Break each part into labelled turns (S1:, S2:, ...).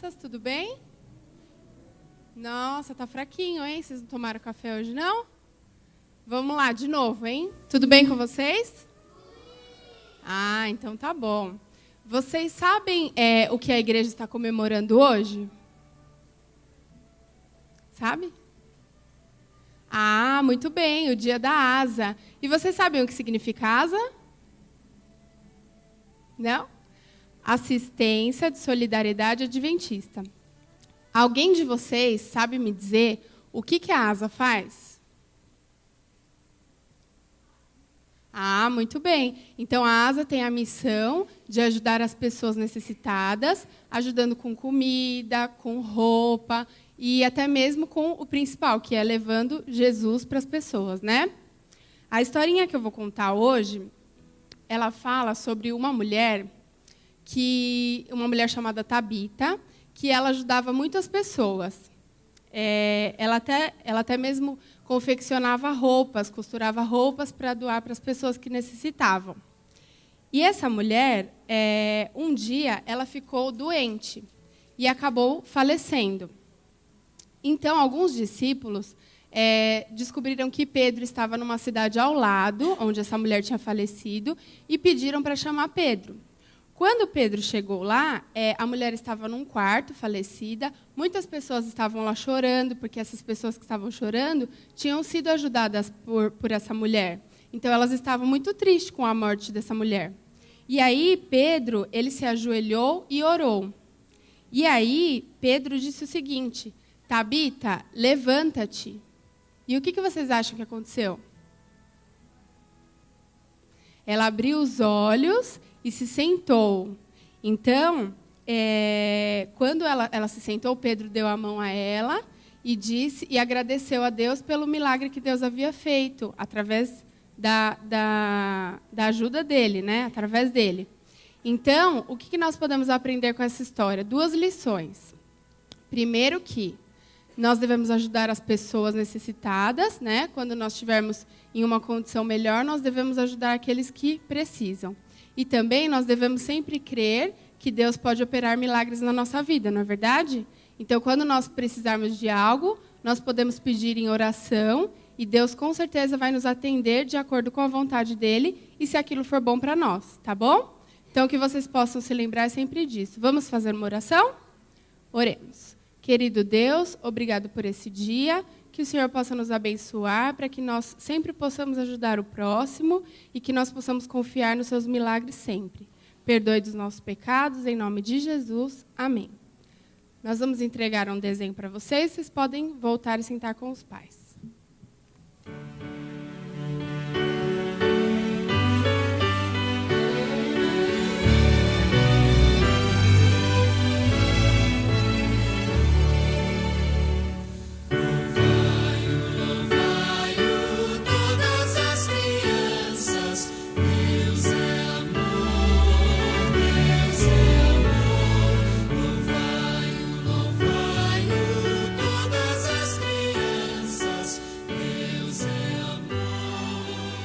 S1: crianças, tudo bem? Nossa, tá fraquinho, hein? Vocês não tomaram café hoje, não? Vamos lá, de novo, hein? Tudo bem com vocês? Ah, então tá bom. Vocês sabem o que a igreja está comemorando hoje? Sabe? Ah, muito bem, o dia da asa. E vocês sabem o que significa asa? Não? Assistência de Solidariedade Adventista. Alguém de vocês sabe me dizer o que a asa faz? Ah, muito bem. Então, a asa tem a missão de ajudar as pessoas necessitadas, ajudando com comida, com roupa e até mesmo com o principal, que é levando Jesus para as pessoas, né? A historinha que eu vou contar hoje, ela fala sobre uma mulher chamada Tabita, que ela ajudava muitas pessoas. Ela até mesmo confeccionava roupas, costurava roupas para doar para as pessoas que necessitavam. E essa mulher, um dia, ela ficou doente e acabou falecendo. Então, alguns discípulos descobriram que Pedro estava numa cidade ao lado, onde essa mulher tinha falecido, e pediram para chamar Pedro. Quando Pedro chegou lá, a mulher estava num quarto, falecida. Muitas pessoas estavam lá chorando, porque essas pessoas que estavam chorando tinham sido ajudadas por essa mulher. Então, elas estavam muito tristes com a morte dessa mulher. E aí, Pedro, ele se ajoelhou e orou. E aí, Pedro disse o seguinte: Tabita, levanta-te. E o que vocês acham que aconteceu? Ela abriu os olhos e se sentou. Então, quando ela se sentou, Pedro deu a mão a ela e agradeceu a Deus pelo milagre que Deus havia feito, através da ajuda dele, né? Através dele. Então, o que nós podemos aprender com essa história? 2 lições. Primeiro que nós devemos ajudar as pessoas necessitadas, né? Quando nós estivermos em uma condição melhor, nós devemos ajudar aqueles que precisam. E também nós devemos sempre crer que Deus pode operar milagres na nossa vida, não é verdade? Então, quando nós precisarmos de algo, nós podemos pedir em oração e Deus com certeza vai nos atender de acordo com a vontade dele e se aquilo for bom para nós, tá bom? Então, que vocês possam se lembrar sempre disso. Vamos fazer uma oração? Oremos. Querido Deus, obrigado por esse dia. Que o Senhor possa nos abençoar para que nós sempre possamos ajudar o próximo e que nós possamos confiar nos seus milagres sempre. Perdoe dos nossos pecados, em nome de Jesus. Amém. Nós vamos entregar um desenho para vocês. Vocês podem voltar e sentar com os pais.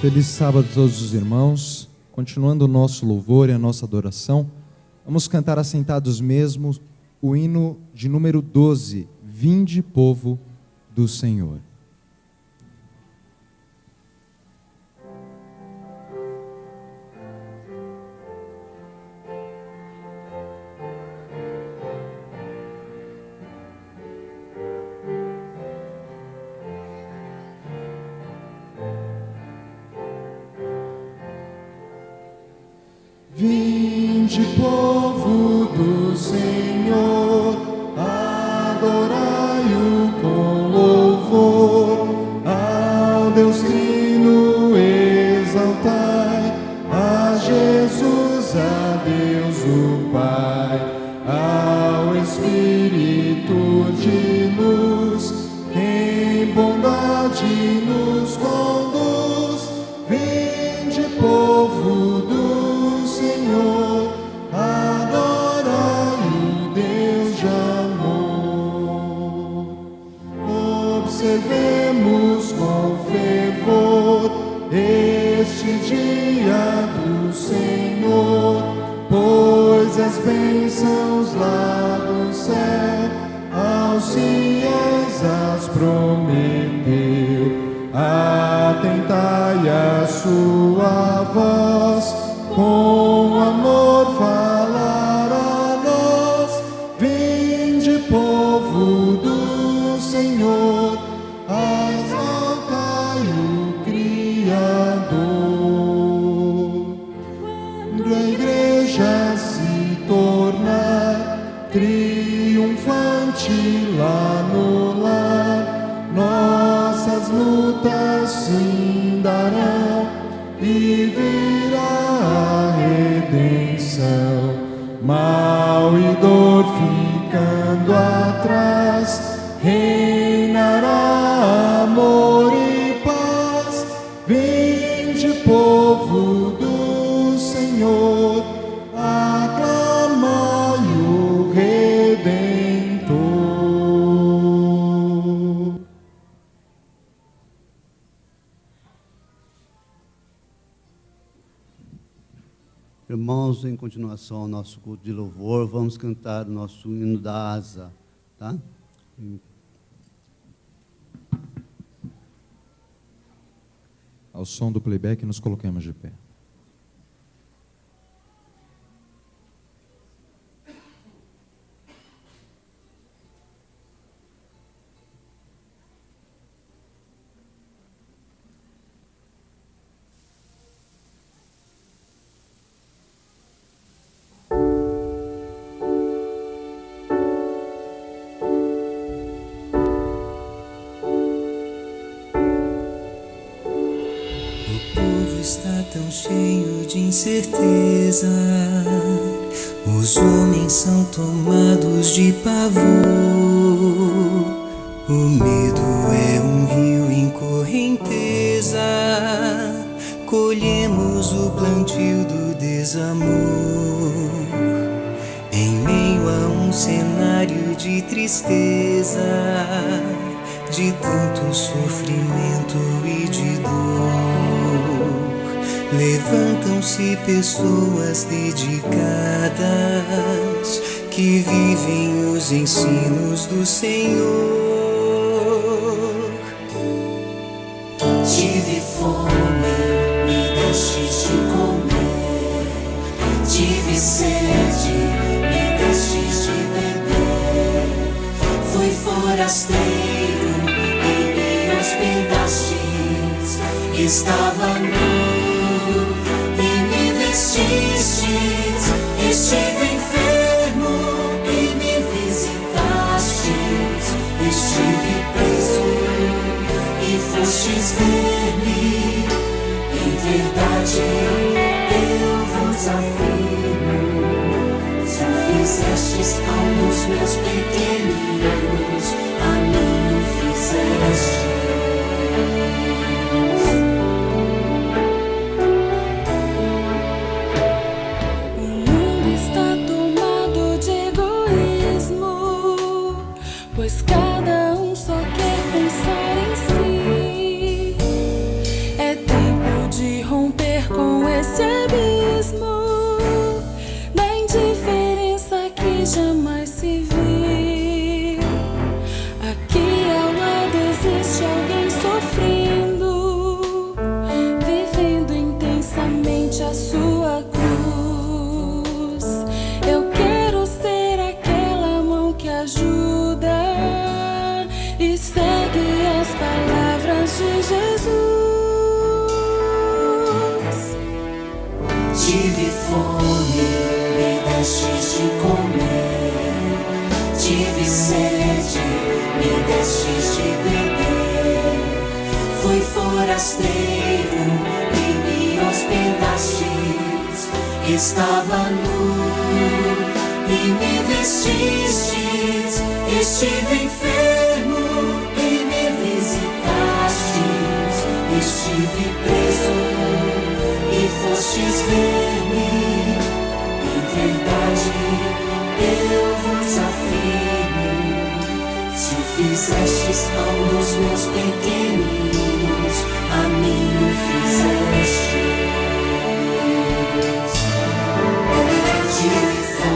S2: Feliz sábado a todos os irmãos. Continuando o nosso louvor e a nossa adoração, vamos cantar assentados mesmo o hino de número 12, Vinde, povo do Senhor.
S3: Vinde, povo do Senhor, adorai-o com louvor, ao Deus Trino exaltai, a Jesus, a Deus o Pai, ao Espírito de luz, em bondade nos conduz. Vinde, povo do Senhor, adorai o Deus de amor. Observemos com fervor este dia do Senhor, pois pois as bênçãos lá do céu aos fiéis as prometeu. Atentai a sua voz, com amor falar a nós. Vinde, povo do Senhor, exaltai o Criador. Quando a igreja se tornar triunfante lá no lar, nossas lutas se darão e virá a redenção. Mal e dor ficando atrás, reinará amor e paz. Vinde, povo do Senhor, aclamai o Redentor.
S4: Irmãos, em continuação ao nosso culto de louvor, vamos cantar o nosso hino da asa, tá?
S2: Ao som do playback, nos coloquemos de pé.
S5: Está tão cheio de incerteza, os homens são tomados de pavor. O medo é um rio em correnteza, colhemos o plantio do desamor. Em meio a um cenário de tristeza, de tanto sofrimento e de dor, levantam-se pessoas dedicadas que vivem os ensinos do Senhor.
S6: Tive fome, me destes de comer. Tive sede, me destes de beber. Fui forasteiro e me hospedastes. Estava nu e me vestistes. Estive enfermo e me visitastes. Estive preso e fostes ver-me. Em verdade eu vos afirmo, se o fizestes a um dos meus pequeninos, a mim o fizestes.
S7: Pois cada um só quer pensar em si. É tempo de romper com esse abismo da indiferença que jamais se viu. Aqui ao lado existe alguém sofrendo, vivendo intensamente a sua cruz. Eu quero ser aquela mão que ajuda e segue as palavras de Jesus.
S6: Tive fome, me destes de comer. Tive sede, me destes de beber. Fui forasteiro e me hospedastes. Estava nu e me vestistes. Estive enfermo e me visitastes. Estive preso e fostes ver-me. Em verdade eu vos afirmo, se o fizestes a um dos meus pequeninos, a mim o fizestes. Tive fome,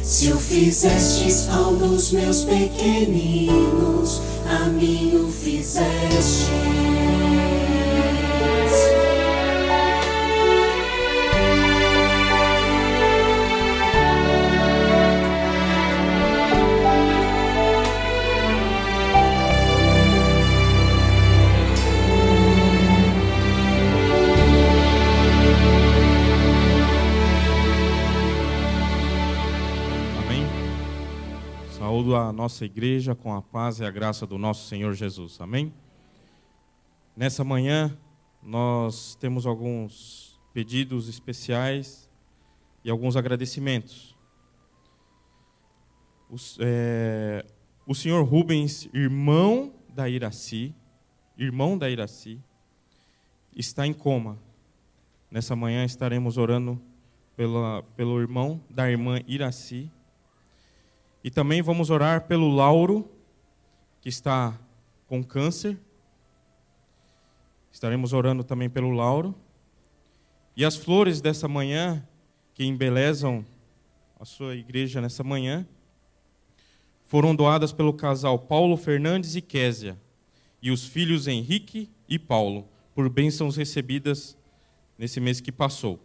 S6: Se o fizestes a um dos meus pequeninos, a mim o fizestes.
S8: Saúdo a nossa igreja com a paz e a graça do nosso Senhor Jesus. Amém? Nessa manhã, nós temos alguns pedidos especiais e alguns agradecimentos. O senhor Rubens, irmão da Iraci, está em coma. Nessa manhã estaremos orando pelo irmão da irmã Iraci. E também vamos orar pelo Lauro, que está com câncer. Estaremos orando também pelo Lauro. E as flores dessa manhã, que embelezam a sua igreja nessa manhã, foram doadas pelo casal Paulo Fernandes e Késia, e os filhos Henrique e Paulo, por bênçãos recebidas nesse mês que passou.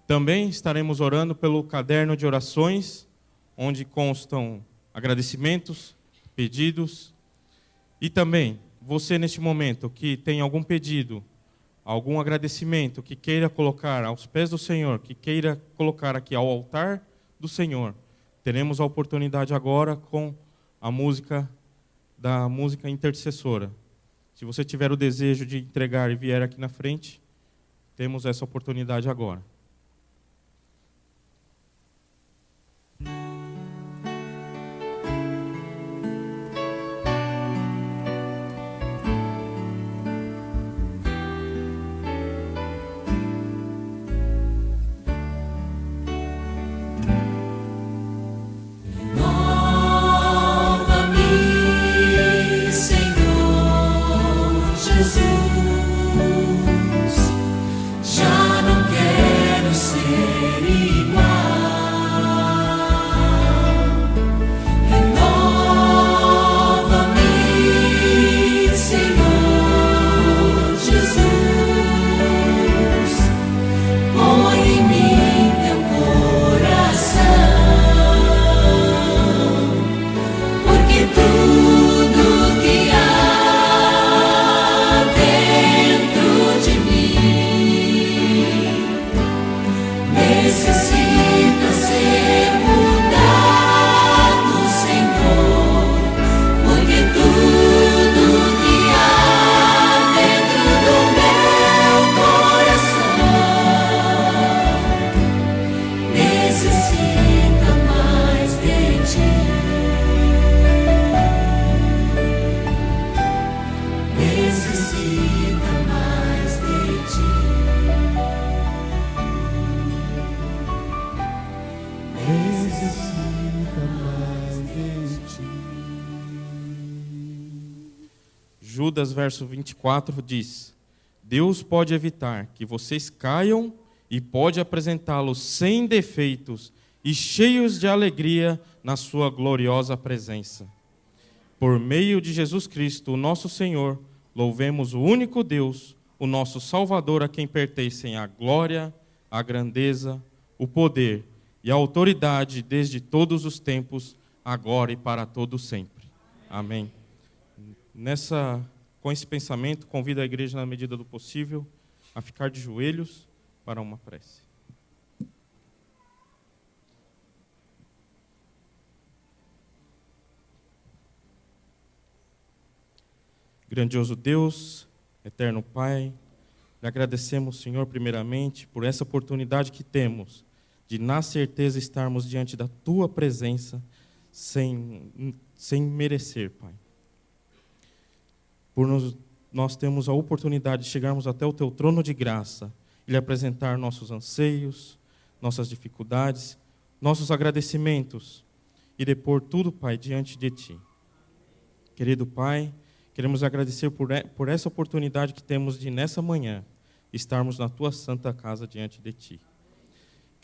S8: Também estaremos orando pelo caderno de orações, onde constam agradecimentos, pedidos, e também você neste momento que tem algum pedido, algum agradecimento que queira colocar aos pés do Senhor, que queira colocar aqui ao altar do Senhor, teremos a oportunidade agora com a música intercessora. Se você tiver o desejo de entregar e vier aqui na frente, temos essa oportunidade agora.
S6: Já não quero ser
S8: Judas, verso 24, diz: Deus pode evitar que vocês caiam e pode apresentá-los sem defeitos e cheios de alegria na sua gloriosa presença. Por meio de Jesus Cristo, o nosso Senhor, louvemos o único Deus, o nosso Salvador, a quem pertencem a glória, a grandeza, o poder e a autoridade desde todos os tempos, agora e para todo sempre. Amém. Com esse pensamento, convido a igreja, na medida do possível, a ficar de joelhos para uma prece. Grandioso Deus, eterno Pai, lhe agradecemos, Senhor, primeiramente, por essa oportunidade que temos de, na certeza, estarmos diante da Tua presença sem merecer, Pai. Nós temos a oportunidade de chegarmos até o Teu trono de graça e lhe apresentar nossos anseios, nossas dificuldades, nossos agradecimentos e depor tudo, Pai, diante de Ti. Querido Pai, queremos agradecer por essa oportunidade que temos de, nessa manhã, estarmos na Tua santa casa diante de Ti.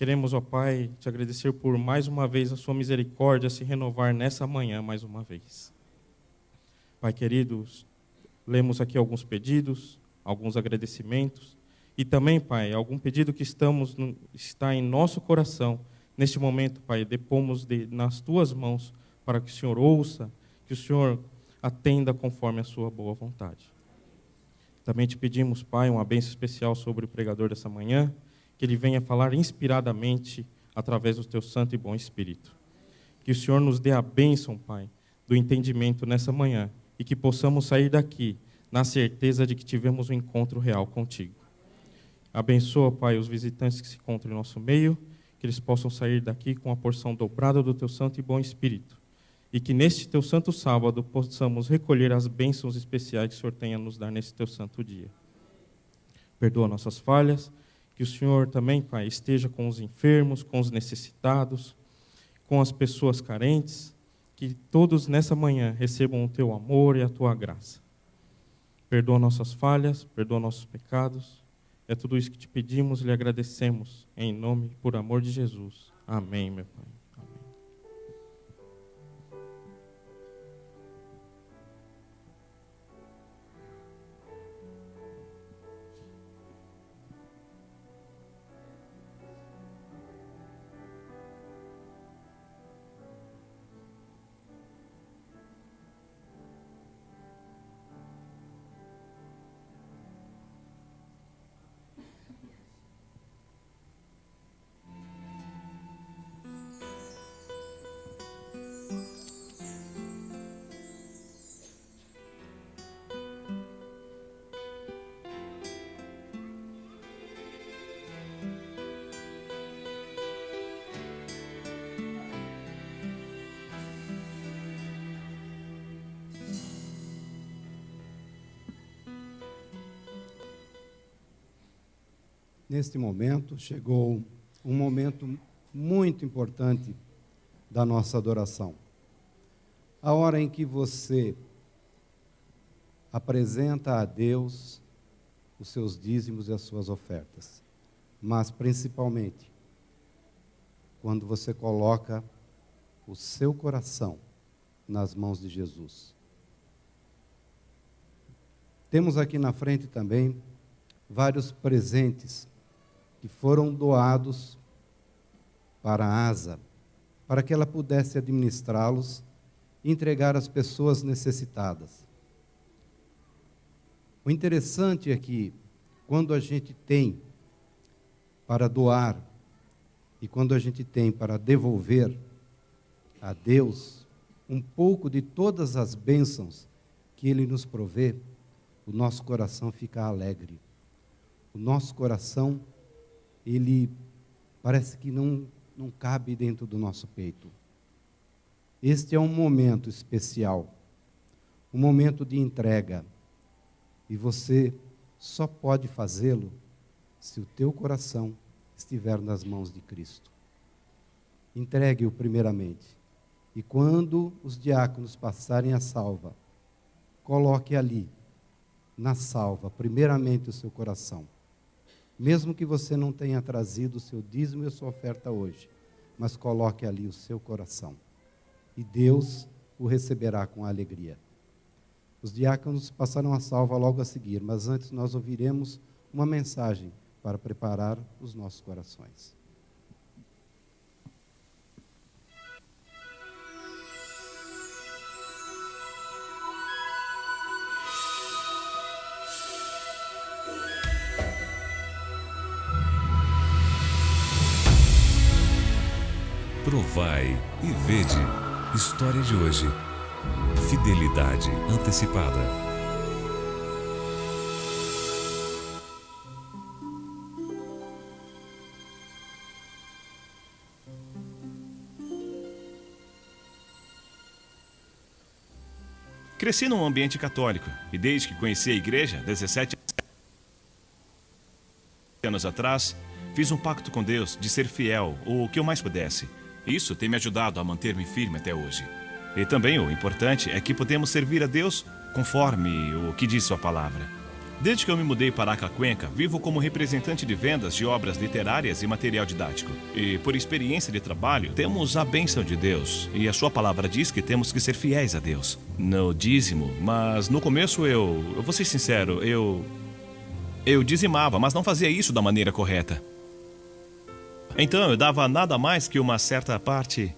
S8: Queremos, ó Pai, te agradecer por mais uma vez a sua misericórdia se renovar nessa manhã mais uma vez. Pai queridos, lemos aqui alguns pedidos, alguns agradecimentos e também, Pai, algum pedido que está em nosso coração. Neste momento, Pai, depomos nas tuas mãos para que o Senhor ouça, que o Senhor atenda conforme a sua boa vontade. Também te pedimos, Pai, uma bênção especial sobre o pregador dessa manhã, que ele venha falar inspiradamente através do teu santo e bom Espírito. Que o Senhor nos dê a bênção, Pai, do entendimento nessa manhã e que possamos sair daqui na certeza de que tivemos um encontro real contigo. Abençoa, Pai, os visitantes que se encontram em nosso meio, que eles possam sair daqui com a porção dobrada do teu santo e bom Espírito. E que neste teu santo sábado possamos recolher as bênçãos especiais que o Senhor tem a nos dar nesse teu santo dia. Perdoa nossas falhas, que o Senhor também, Pai, esteja com os enfermos, com os necessitados, com as pessoas carentes, que todos nessa manhã recebam o teu amor e a tua graça. Perdoa nossas falhas, perdoa nossos pecados. É tudo isso que te pedimos e lhe agradecemos, em nome e por amor de Jesus. Amém, meu Pai.
S9: Neste momento, chegou um momento muito importante da nossa adoração. A hora em que você apresenta a Deus os seus dízimos e as suas ofertas. Mas, principalmente, quando você coloca o seu coração nas mãos de Jesus. Temos aqui na frente também vários presentes que foram doados para a ASA, para que ela pudesse administrá-los e entregar às pessoas necessitadas. O interessante é que, quando a gente tem para doar e quando a gente tem para devolver a Deus um pouco de todas as bênçãos que Ele nos provê, o nosso coração fica alegre. O nosso coração, ele parece que não cabe dentro do nosso peito. Este é um momento especial, um momento de entrega. E você só pode fazê-lo se o teu coração estiver nas mãos de Cristo. Entregue-o primeiramente. E quando os diáconos passarem a salva, coloque ali, na salva, primeiramente o seu coração. Mesmo que você não tenha trazido o seu dízimo e a sua oferta hoje, mas coloque ali o seu coração. E Deus o receberá com alegria. Os diáconos passarão a salva logo a seguir, mas antes nós ouviremos uma mensagem para preparar os nossos corações.
S10: Provai e vede. História de hoje. Fidelidade antecipada.
S11: Cresci num ambiente católico e desde que conheci a igreja, 17 anos atrás, fiz um pacto com Deus de ser fiel o que eu mais pudesse. Isso tem me ajudado a manter-me firme até hoje. E também o importante é que podemos servir a Deus conforme o que diz sua palavra. Desde que eu me mudei para Acacuenca, vivo como representante de vendas de obras literárias e material didático. E por experiência de trabalho, temos a bênção de Deus. E a sua palavra diz que temos que ser fiéis a Deus. No dízimo, mas no começo eu vou ser sincero, eu dizimava, mas não fazia isso da maneira correta. Então eu dava nada mais que uma certa parte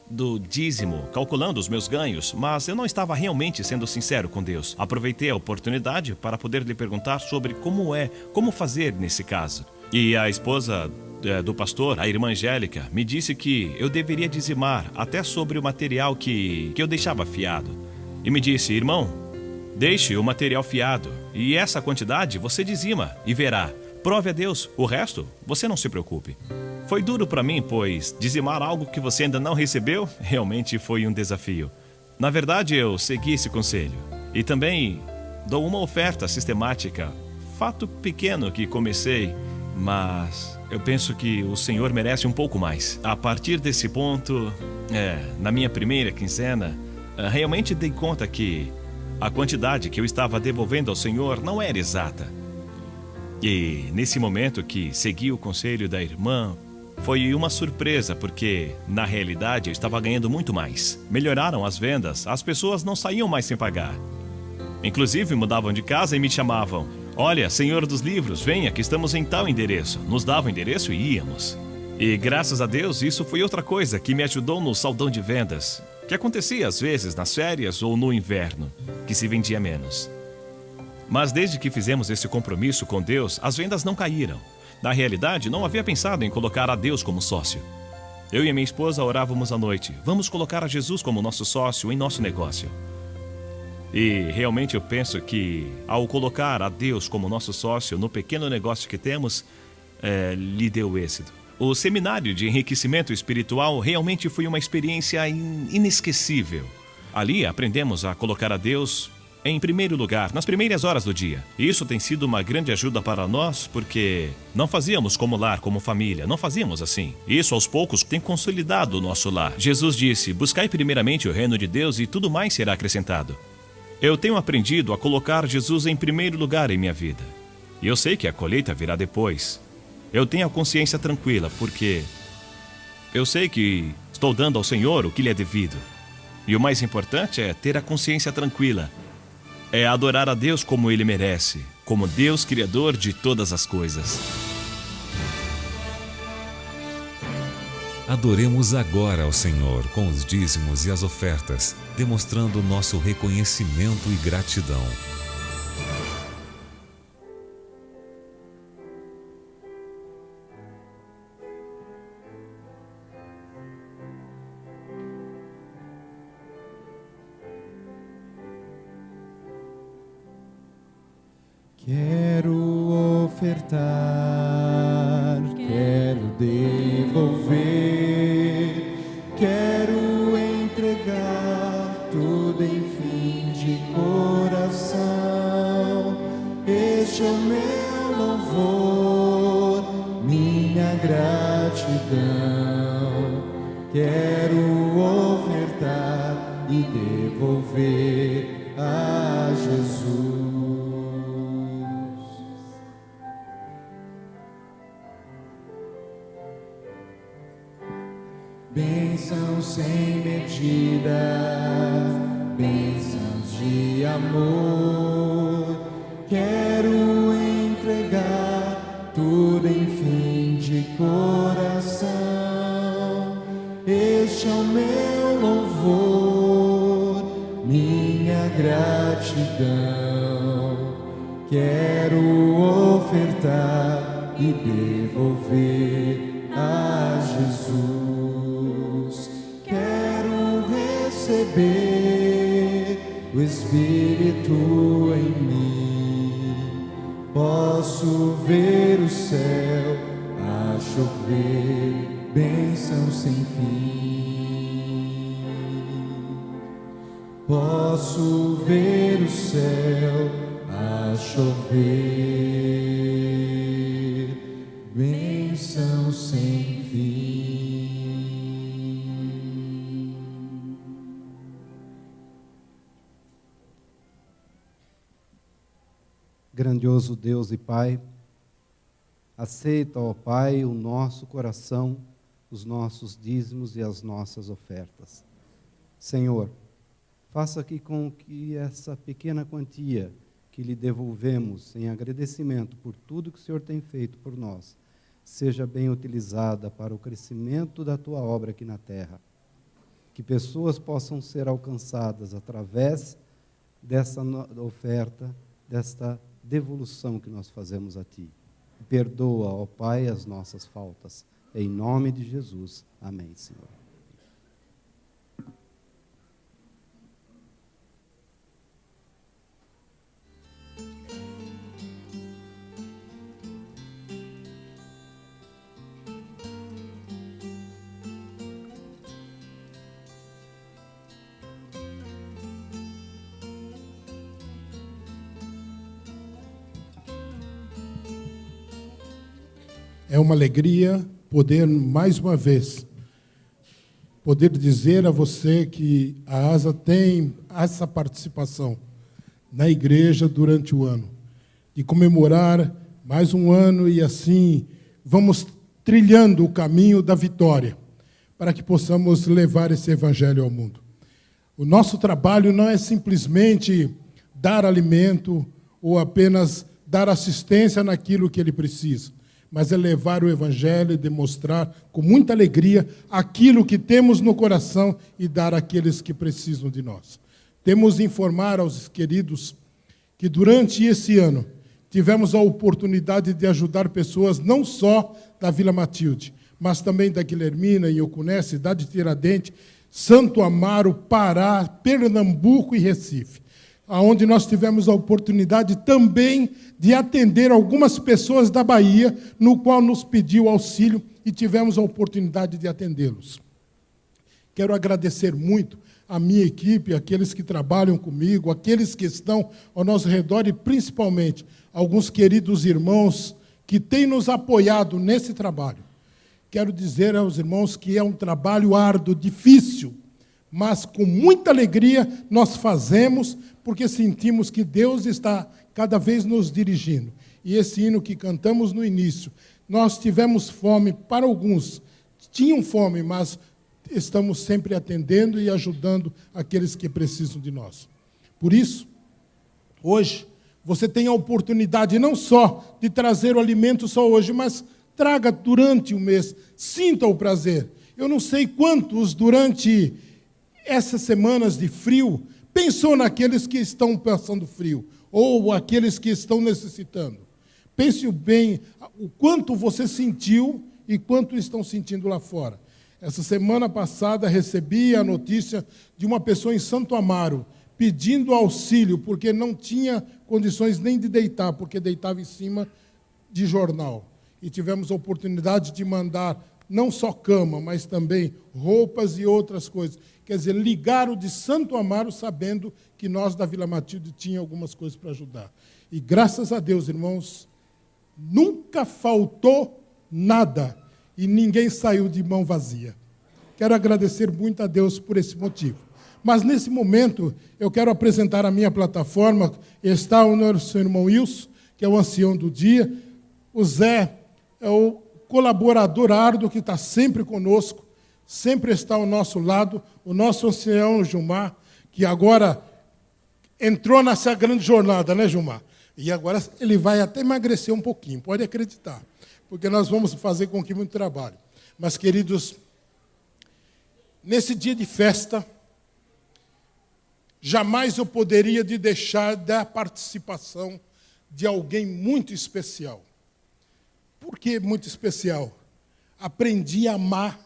S11: do dízimo, calculando os meus ganhos, mas eu não estava realmente sendo sincero com Deus. Aproveitei a oportunidade para poder lhe perguntar sobre como fazer nesse caso. E a esposa do pastor, a irmã Angélica, me disse que eu deveria dizimar até sobre o material que eu deixava fiado. E me disse: irmão, deixe o material fiado, e essa quantidade você dizima e verá. Prove a Deus, o resto você não se preocupe. Foi duro para mim, pois dizimar algo que você ainda não recebeu realmente foi um desafio. Na verdade, eu segui esse conselho. E também dou uma oferta sistemática. Fato pequeno que comecei, mas eu penso que o Senhor merece um pouco mais. A partir desse ponto, na minha primeira quinzena, realmente dei conta que a quantidade que eu estava devolvendo ao Senhor não era exata. E nesse momento que segui o conselho da irmã, foi uma surpresa, porque, na realidade, eu estava ganhando muito mais. Melhoraram as vendas, as pessoas não saíam mais sem pagar. Inclusive, mudavam de casa e me chamavam: olha, senhor dos livros, venha que estamos em tal endereço. Nos davam o endereço e íamos. E, graças a Deus, isso foi outra coisa que me ajudou no saldão de vendas, que acontecia às vezes nas férias ou no inverno, que se vendia menos. Mas desde que fizemos esse compromisso com Deus, as vendas não caíram. Na realidade, não havia pensado em colocar a Deus como sócio. Eu e minha esposa orávamos à noite: vamos colocar a Jesus como nosso sócio em nosso negócio. E realmente eu penso que, ao colocar a Deus como nosso sócio no pequeno negócio que temos, lhe deu êxito. O seminário de enriquecimento espiritual realmente foi uma experiência inesquecível. Ali aprendemos a colocar a Deus em primeiro lugar, nas primeiras horas do dia. E isso tem sido uma grande ajuda para nós, porque não fazíamos como lar, como família, não fazíamos assim. Isso aos poucos tem consolidado o nosso lar. Jesus disse: buscai primeiramente o reino de Deus e tudo mais será acrescentado. Eu tenho aprendido a colocar Jesus em primeiro lugar em minha vida. E eu sei que a colheita virá depois. Eu tenho a consciência tranquila, porque eu sei que estou dando ao Senhor o que lhe é devido. E o mais importante é ter a consciência tranquila. É adorar a Deus como Ele merece, como Deus Criador de todas as coisas.
S10: Adoremos agora ao Senhor com os dízimos e as ofertas, demonstrando nosso reconhecimento e gratidão.
S3: Quero ofertar, quero devolver, quero entregar tudo em fim de coração. Este é o meu louvor, minha gratidão. Quero ofertar e devolver a Jesus. Bênçãos sem medida, bênçãos de amor. Quero entregar tudo em fim de coração. Este é o meu louvor, minha gratidão. Quero ofertar e devolver a Jesus. Receber o Espírito em mim, posso ver o céu a chover, bênção sem fim. Posso ver o céu a chover, bênção sem fim.
S9: Grandioso Deus e Pai, aceita, ó Pai, o nosso coração, os nossos dízimos e as nossas ofertas. Senhor, faça aqui com que essa pequena quantia que lhe devolvemos em agradecimento por tudo que o Senhor tem feito por nós, seja bem utilizada para o crescimento da Tua obra aqui na terra. Que pessoas possam ser alcançadas através dessa oferta, desta devolução que nós fazemos a Ti. Perdoa, ó Pai, as nossas faltas. Em nome de Jesus. Amém, Senhor.
S12: É uma alegria poder, mais uma vez, poder dizer a você que a ASA tem essa participação na igreja durante o ano, de comemorar mais um ano e assim vamos trilhando o caminho da vitória, para que possamos levar esse evangelho ao mundo. O nosso trabalho não é simplesmente dar alimento ou apenas dar assistência naquilo que ele precisa, mas é levar o evangelho e demonstrar com muita alegria aquilo que temos no coração e dar àqueles que precisam de nós. Temos de informar aos queridos que durante esse ano tivemos a oportunidade de ajudar pessoas não só da Vila Matilde, mas também da Guilhermina, Inhocuné, cidade de Tiradentes, Santo Amaro, Pará, Pernambuco e Recife, onde nós tivemos a oportunidade também de atender algumas pessoas da Bahia, no qual nos pediu auxílio e tivemos a oportunidade de atendê-los. Quero agradecer muito a minha equipe, aqueles que trabalham comigo, aqueles que estão ao nosso redor e, principalmente, alguns queridos irmãos que têm nos apoiado nesse trabalho. Quero dizer aos irmãos que é um trabalho árduo, difícil, mas com muita alegria nós fazemos, porque sentimos que Deus está cada vez nos dirigindo. E esse hino que cantamos no início, nós tivemos fome, para alguns tinham fome, mas estamos sempre atendendo e ajudando aqueles que precisam de nós. Por isso, hoje, você tem a oportunidade não só de trazer o alimento só hoje, mas traga durante o mês, sinta o prazer. Eu não sei quantos durante essas semanas de frio pensou naqueles que estão passando frio, ou aqueles que estão necessitando. Pense bem o quanto você sentiu e quanto estão sentindo lá fora. Essa semana passada recebi a notícia de uma pessoa em Santo Amaro pedindo auxílio, porque não tinha condições nem de deitar, porque deitava em cima de jornal. E tivemos a oportunidade de mandar não só cama, mas também roupas e outras coisas. Quer dizer, ligaram de Santo Amaro sabendo que nós da Vila Matilde tinha algumas coisas para ajudar. E graças a Deus, irmãos, nunca faltou nada e ninguém saiu de mão vazia. Quero agradecer muito a Deus por esse motivo. Mas nesse momento eu quero apresentar a minha plataforma. Está o nosso irmão Wilson, que é o ancião do dia. O Zé é o colaborador árduo que está sempre conosco, sempre está ao nosso lado, o nosso ancião Gilmar, que agora entrou nessa grande jornada, né, Gilmar? E agora ele vai até emagrecer um pouquinho, pode acreditar, porque nós vamos fazer com que muito trabalho. Mas, queridos, nesse dia de festa, jamais eu poderia de deixar da participação de alguém muito especial. Por que muito especial? Aprendi a amar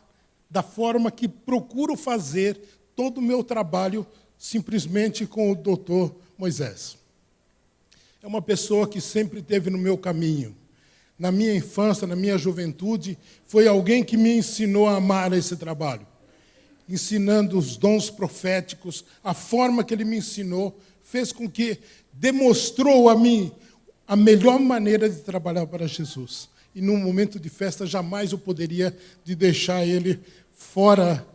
S12: da forma que procuro fazer todo o meu trabalho simplesmente com o doutor Moisés. É uma pessoa que sempre esteve no meu caminho. Na minha infância, na minha juventude, foi alguém que me ensinou a amar esse trabalho. Ensinando os dons proféticos, a forma que ele me ensinou, fez com que demonstrou a mim a melhor maneira de trabalhar para Jesus. E num momento de festa, jamais eu poderia de deixar ele fora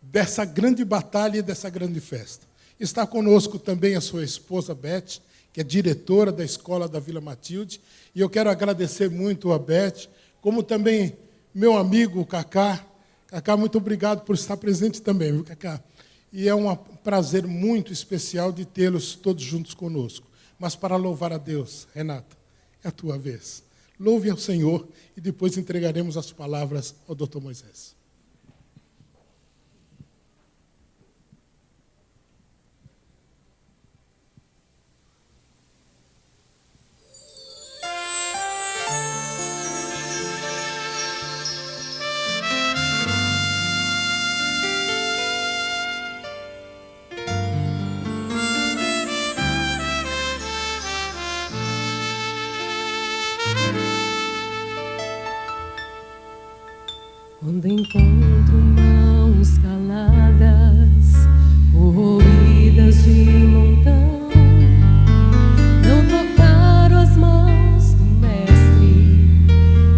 S12: dessa grande batalha e dessa grande festa. Está conosco também a sua esposa Beth que é diretora da escola da Vila Matilde. E eu quero agradecer muito a Beth, como também meu amigo Cacá. Cacá, muito obrigado por estar presente também, viu, Cacá? E é um prazer muito especial de tê-los todos juntos conosco. Mas para louvar a Deus, Renata, é a tua vez. Louve ao Senhor e depois entregaremos as palavras ao Dr. Moisés.
S7: Quando encontro mãos caladas, corroídas de montão, não tocaram as mãos do Mestre,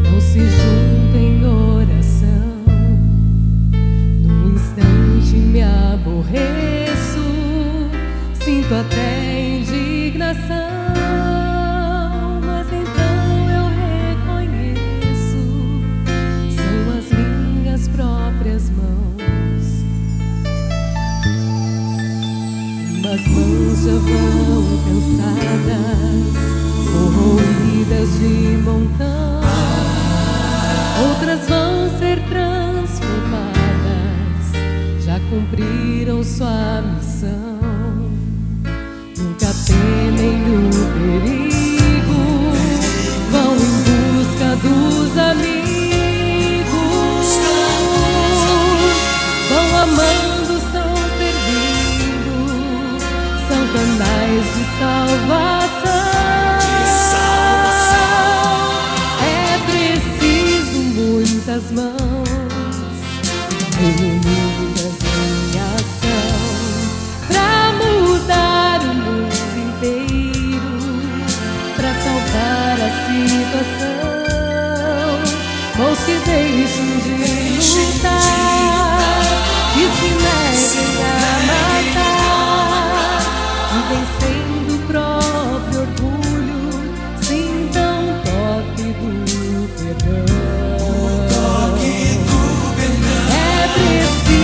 S7: não se juntem em oração. Num instante me aborreço, sinto até indignação. As mãos já vão cansadas, corroídas de montão. Outras vão ser transformadas, já cumpriram sua missão. Nunca temem o perigo, vão em busca dos amigos, vão amando. Canais de salvação. É preciso muitas mãos reunidas em ação pra mudar o mundo inteiro, pra salvar a situação. Mãos que deixem de lutar, que se neguem a matar, vencendo o próprio orgulho, sintam o toque do perdão. É preciso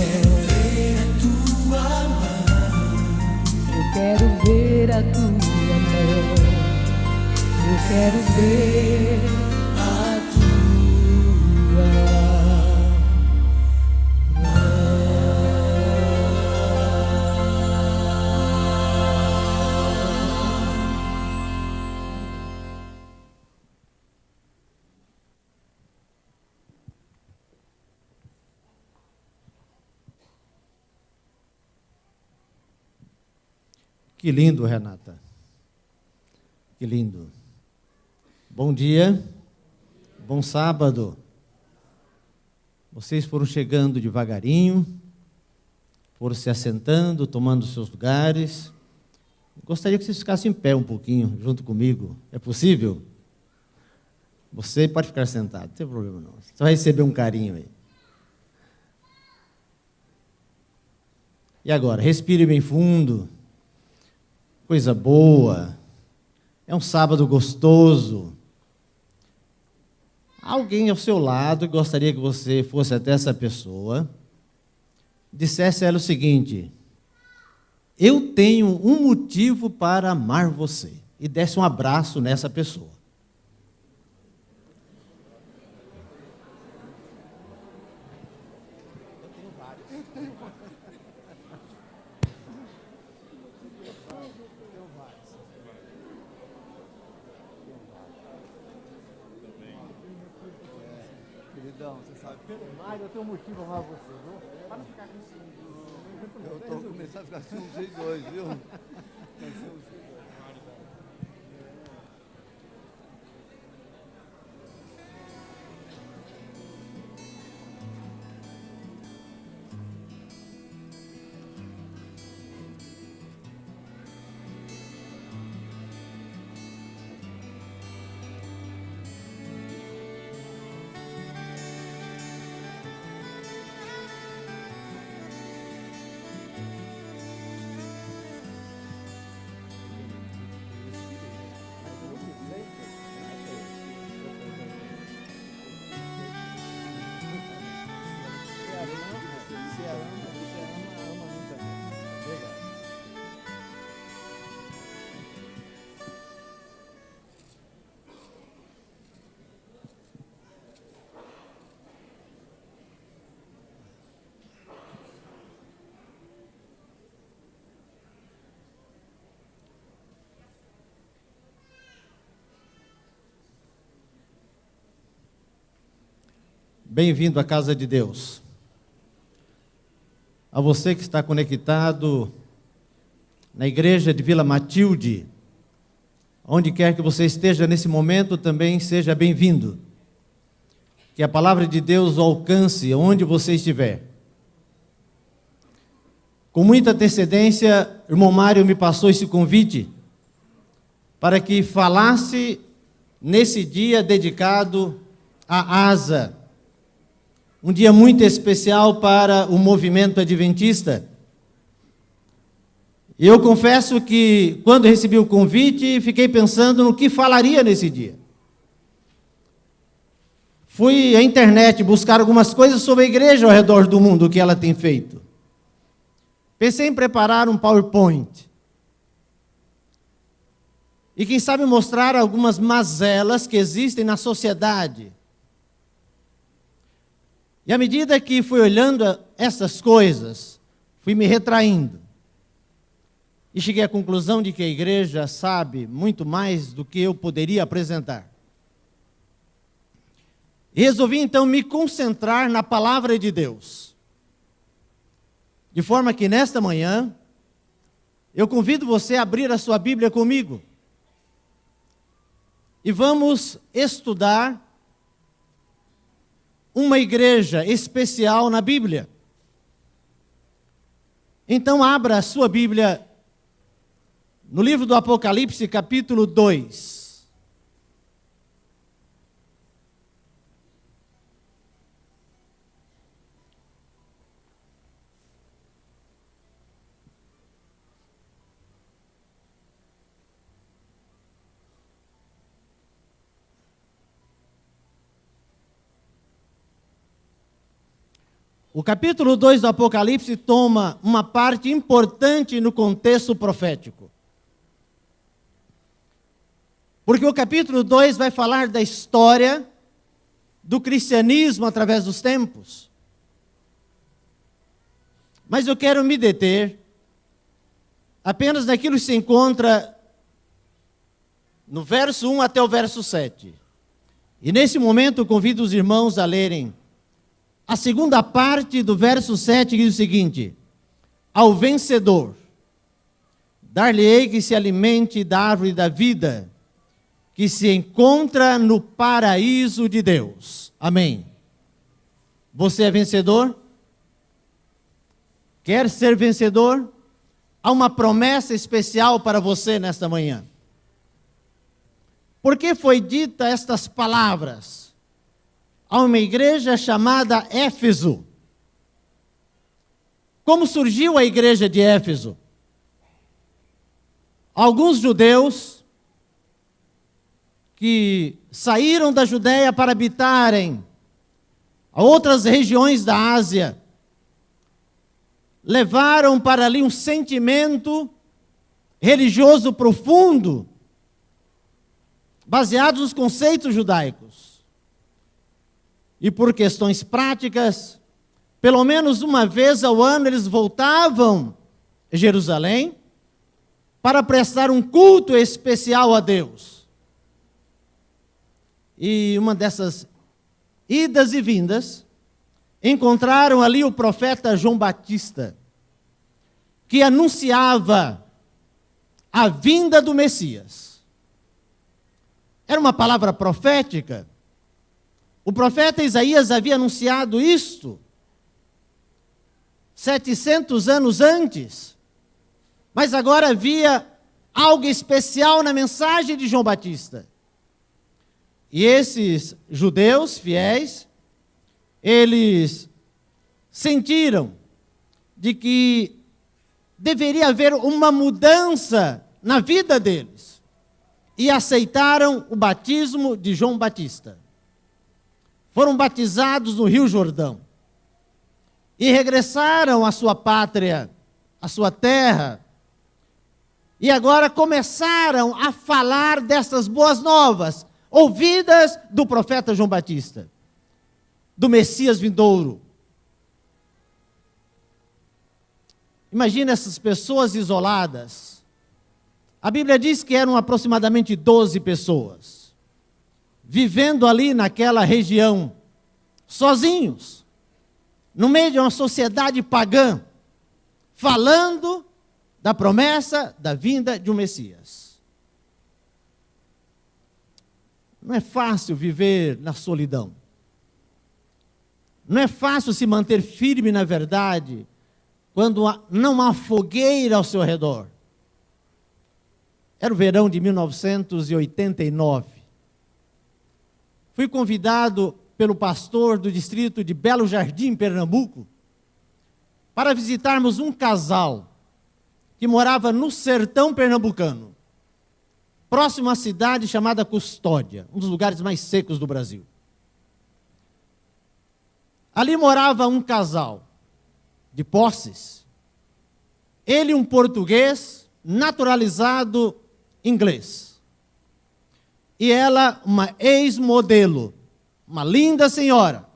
S7: Eu quero ver a tua mão. Eu quero ver a tua
S13: Que lindo, Renata. Que lindo. Bom dia. Bom sábado. Vocês foram chegando devagarinho, foram se assentando, tomando seus lugares. Gostaria que vocês ficassem em pé um pouquinho, junto comigo. É possível? Você pode ficar sentado, não tem problema não. Você vai receber um carinho aí. E agora, respire bem fundo. Coisa boa. É um sábado gostoso. Alguém ao seu lado gostaria que você fosse até essa pessoa, dissesse a ela o seguinte: eu tenho um motivo para amar você, e desse um abraço nessa pessoa.
S4: Você sabe, mas eu tenho um motivo para amar você, viu? Para não ficar com ciúme. Eu estou começando a ficar ciúme vocês dois, viu?
S13: Bem-vindo à casa de Deus. A você que está conectado na igreja de Vila Matilde, onde quer que você esteja nesse momento, também seja bem-vindo. Que a palavra de Deus o alcance onde você estiver. Com muita antecedência, o irmão Mário me passou esse convite para que falasse nesse dia dedicado à ASA, um dia muito especial para o movimento adventista. E eu confesso que, quando recebi o convite, fiquei pensando no que falaria nesse dia. Fui à internet buscar algumas coisas sobre a igreja ao redor do mundo, o que ela tem feito. Pensei em preparar um PowerPoint. E quem sabe mostrar algumas mazelas que existem na sociedade. E à medida que fui olhando essas coisas, fui me retraindo. E cheguei à conclusão de que a igreja sabe muito mais do que eu poderia apresentar. E resolvi então me concentrar na palavra de Deus. De forma que nesta manhã, eu convido você a abrir a sua Bíblia comigo. E vamos estudar uma igreja especial na Bíblia. Então abra a sua Bíblia no livro do Apocalipse, capítulo 2. O capítulo 2 do Apocalipse toma uma parte importante no contexto profético. Porque o capítulo 2 vai falar da história do cristianismo através dos tempos. Mas eu quero me deter apenas naquilo que se encontra no verso 1 até o verso 7. E nesse momento eu convido os irmãos a lerem a segunda parte do verso 7, que diz o seguinte: ao vencedor, dar-lhe-ei que se alimente da árvore da vida, que se encontra no paraíso de Deus. Amém. Você é vencedor? Quer ser vencedor? Há uma promessa especial para você nesta manhã. Por que foi dita estas palavras a uma igreja chamada Éfeso? Como surgiu a igreja de Éfeso? Alguns judeus que saíram da Judéia para habitarem a outras regiões da Ásia, levaram para ali um sentimento religioso profundo, baseado nos conceitos judaicos. E por questões práticas, pelo menos uma vez ao ano eles voltavam a Jerusalém para prestar um culto especial a Deus. E uma dessas idas e vindas, encontraram ali o profeta João Batista, que anunciava a vinda do Messias. Era uma palavra profética. O profeta Isaías havia anunciado isto 700 anos antes. Mas agora havia algo especial na mensagem de João Batista. E esses judeus fiéis, eles sentiram de que deveria haver uma mudança na vida deles. E aceitaram o batismo de João Batista. Foram batizados no Rio Jordão. E regressaram à sua pátria, à sua terra. E agora começaram a falar dessas boas novas, ouvidas do profeta João Batista, do Messias vindouro. Imagina essas pessoas isoladas. A Bíblia diz que eram aproximadamente 12 pessoas, vivendo ali naquela região, sozinhos, no meio de uma sociedade pagã, falando da promessa da vinda de um Messias. Não é fácil viver na solidão. Não é fácil se manter firme na verdade quando não há fogueira ao seu redor. Era o verão de 1989. Fui convidado pelo pastor do distrito de Belo Jardim, Pernambuco, para visitarmos um casal que morava no sertão pernambucano, próximo à cidade chamada Custódia, um dos lugares mais secos do Brasil. Ali morava um casal de posses. Ele, um português naturalizado inglês. E ela, uma ex-modelo, uma linda senhora,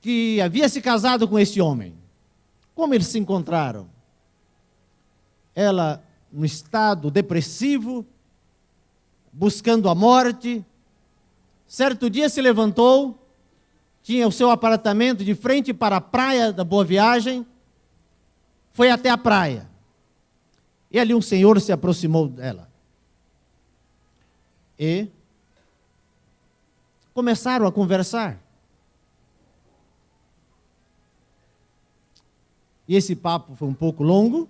S13: que havia se casado com esse homem. Como eles se encontraram? Ela, no estado depressivo, buscando a morte. Certo dia se levantou, tinha o seu apartamento de frente para a praia da Boa Viagem, foi até a praia. E ali um senhor se aproximou dela. E começaram a conversar. E esse papo foi um pouco longo.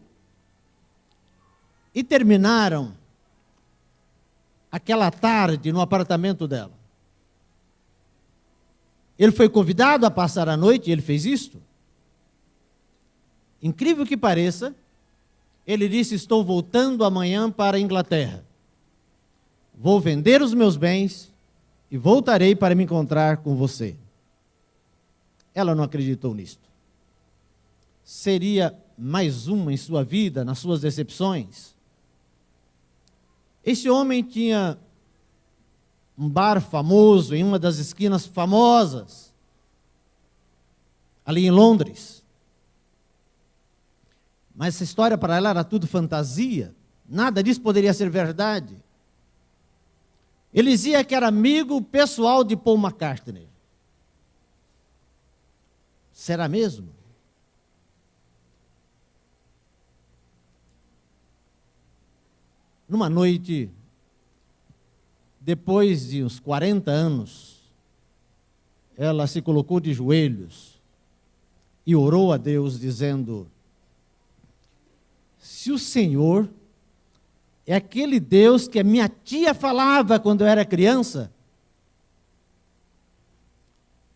S13: E terminaram aquela tarde no apartamento dela. Ele foi convidado a passar a noite e ele fez isto. Incrível que pareça, ele disse: estou voltando amanhã para a Inglaterra. Vou vender os meus bens e voltarei para me encontrar com você. ela não acreditou nisto. Seria mais uma em sua vida, nas suas decepções? Esse homem tinha um bar famoso, em uma das esquinas famosas, ali em Londres. Mas essa história para ela era tudo fantasia. Nada disso poderia ser verdade. Ele dizia que era amigo pessoal de Paul McCartney. Será mesmo? Numa noite, depois de uns 40 anos, ela se colocou de joelhos e orou a Deus, dizendo: se o Senhor é aquele Deus que a minha tia falava quando eu era criança,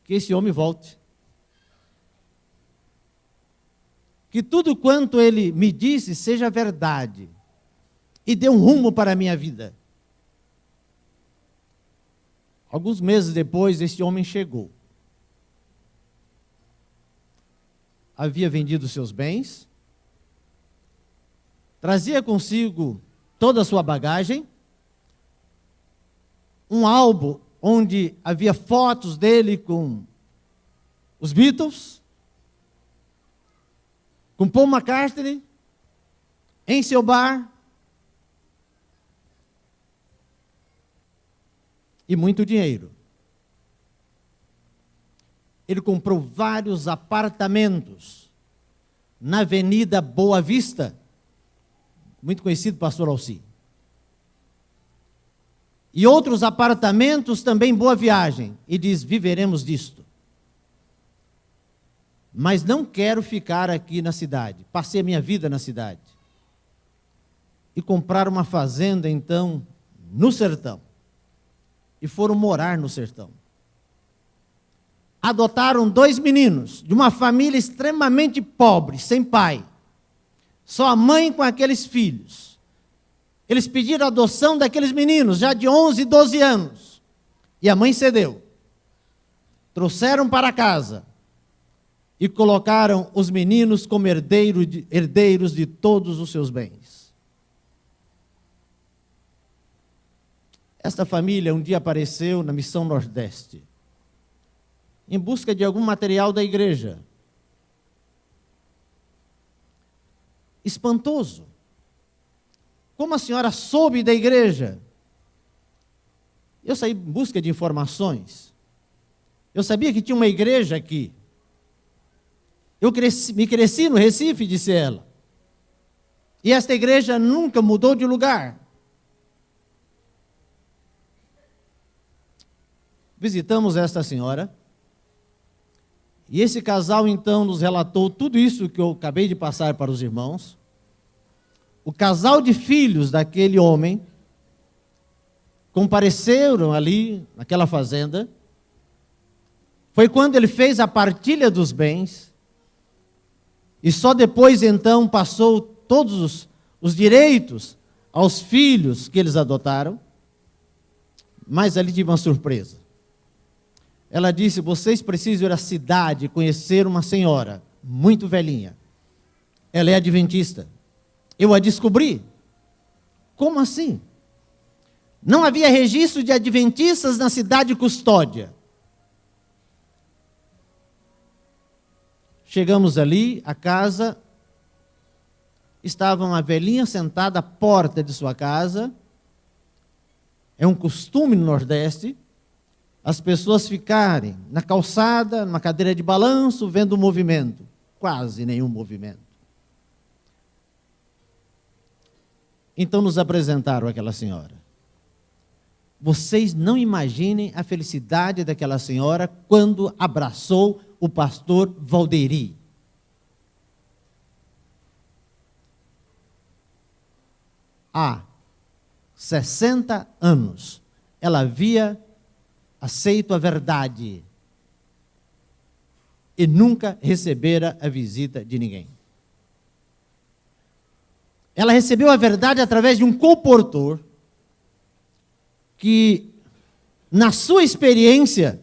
S13: que esse homem volte. Que tudo quanto ele me disse seja verdade e dê um rumo para a minha vida. Alguns meses depois, esse homem chegou. Havia vendido seus bens, trazia consigo toda a sua bagagem, um álbum onde havia fotos dele com os Beatles, com Paul McCartney, em seu bar, e muito dinheiro. Ele comprou vários apartamentos na Avenida Boa Vista, muito conhecido, pastor Alci. E outros apartamentos também Boa Viagem. E diz: viveremos disto. Mas não quero ficar aqui na cidade. Passei a minha vida na cidade. E compraram uma fazenda, então, no sertão. E foram morar no sertão. Adotaram 2 meninos, de uma família extremamente pobre, sem pai. Só a mãe com aqueles filhos. Eles pediram a adoção daqueles meninos, já de 11 e 12 anos. E a mãe cedeu. Trouxeram para casa. E colocaram os meninos como herdeiros de todos os seus bens. Esta família um dia apareceu na Missão Nordeste, em busca de algum material da igreja. Espantoso. Como a senhora soube da igreja? Eu saí em busca de informações. Eu sabia que tinha uma igreja aqui. Me cresci no Recife, disse ela. E esta igreja nunca mudou de lugar. Visitamos esta senhora. E esse casal, então, nos relatou tudo isso que eu acabei de passar para os irmãos. O casal de filhos daquele homem compareceram ali, naquela fazenda. Foi quando ele fez a partilha dos bens. E só depois, então, passou todos os direitos aos filhos que eles adotaram. Mas ali tive uma surpresa. Ela disse: vocês precisam ir à cidade conhecer uma senhora muito velhinha. Ela é adventista. Eu a descobri. Como assim? Não havia registro de adventistas na cidade Custódia. Chegamos ali, a casa, estava uma velhinha sentada à porta de sua casa. É um costume no Nordeste as pessoas ficarem na calçada, numa cadeira de balanço, vendo o movimento. Quase nenhum movimento. Então nos apresentaram aquela senhora. Vocês não imaginem a felicidade daquela senhora quando abraçou o pastor Valderi. Há 60 anos, ela havia aceito a verdade e nunca recebera a visita de ninguém. Ela recebeu a verdade através de um comportor que, na sua experiência,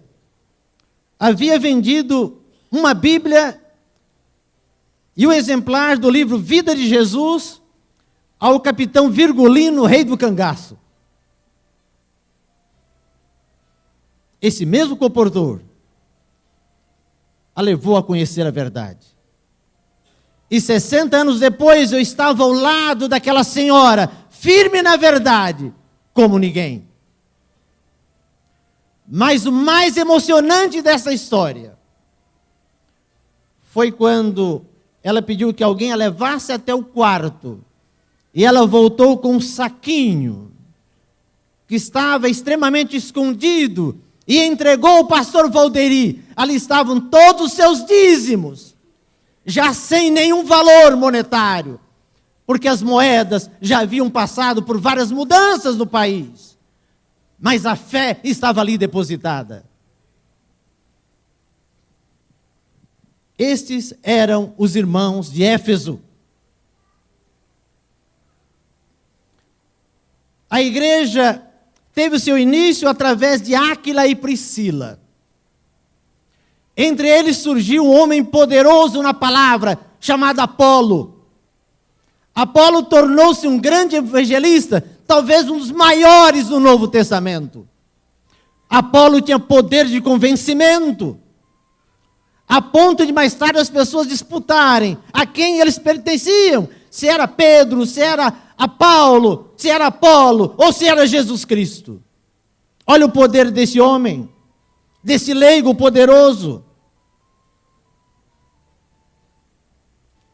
S13: havia vendido uma Bíblia e um exemplar do livro Vida de Jesus ao capitão Virgulino, rei do cangaço. Esse mesmo comportor a levou a conhecer a verdade. E 60 anos depois eu estava ao lado daquela senhora, firme na verdade, como ninguém. Mas o mais emocionante dessa história foi quando ela pediu que alguém a levasse até o quarto. E ela voltou com um saquinho que estava extremamente escondido e entregou ao pastor Valderi. Ali estavam todos os seus dízimos, já sem nenhum valor monetário, porque as moedas já haviam passado por várias mudanças no país. Mas a fé estava ali depositada. Estes eram os irmãos de Éfeso. A igreja teve o seu início através de Áquila e Priscila. Entre eles surgiu um homem poderoso na palavra, chamado Apolo. Apolo tornou-se um grande evangelista, talvez um dos maiores do Novo Testamento. Apolo tinha poder de convencimento, a ponto de mais tarde as pessoas disputarem a quem eles pertenciam, se era Pedro, se era Paulo, se era Apolo, ou se era Jesus Cristo. Olha o poder desse homem, desse leigo poderoso.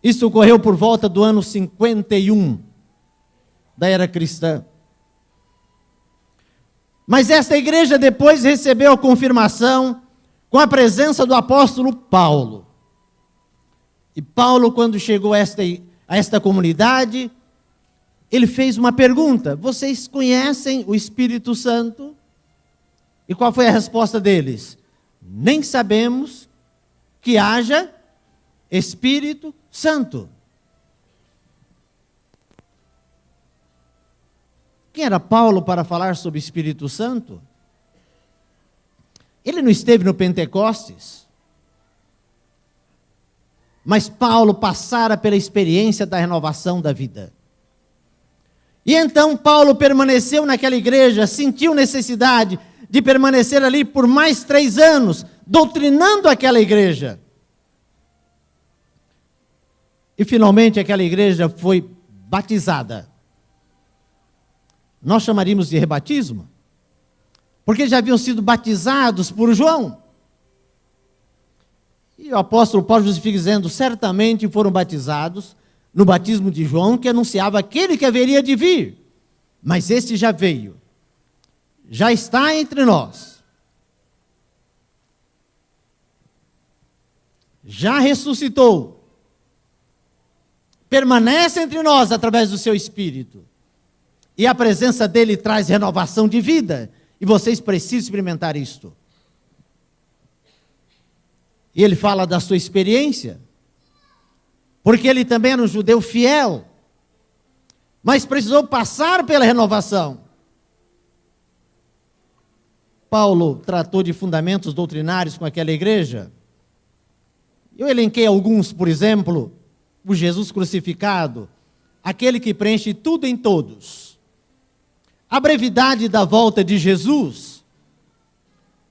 S13: Isso ocorreu por volta do ano 51 da era cristã. Mas esta igreja depois recebeu a confirmação com a presença do apóstolo Paulo. E Paulo, quando chegou a esta comunidade, ele fez uma pergunta: vocês conhecem o Espírito Santo? E qual foi a resposta deles? Nem sabemos que haja Espírito Santo. Quem era Paulo para falar sobre o Espírito Santo? Ele não esteve no Pentecostes. Mas Paulo passara pela experiência da renovação da vida. E então Paulo permaneceu naquela igreja, sentiu necessidade de permanecer ali por mais 3 anos, doutrinando aquela igreja. E finalmente aquela igreja foi batizada. Nós chamaríamos de rebatismo, porque já haviam sido batizados por João. E o apóstolo Paulo justifica dizendo: certamente foram batizados no batismo de João, que anunciava aquele que haveria de vir. Mas este já veio, já está entre nós, já ressuscitou, permanece entre nós através do seu Espírito. E a presença dele traz renovação de vida. E vocês precisam experimentar isto. E ele fala da sua experiência, porque ele também era um judeu fiel, mas precisou passar pela renovação. Paulo tratou de fundamentos doutrinários com aquela igreja. Eu elenquei alguns, por exemplo, o Jesus crucificado, aquele que preenche tudo em todos. A brevidade da volta de Jesus,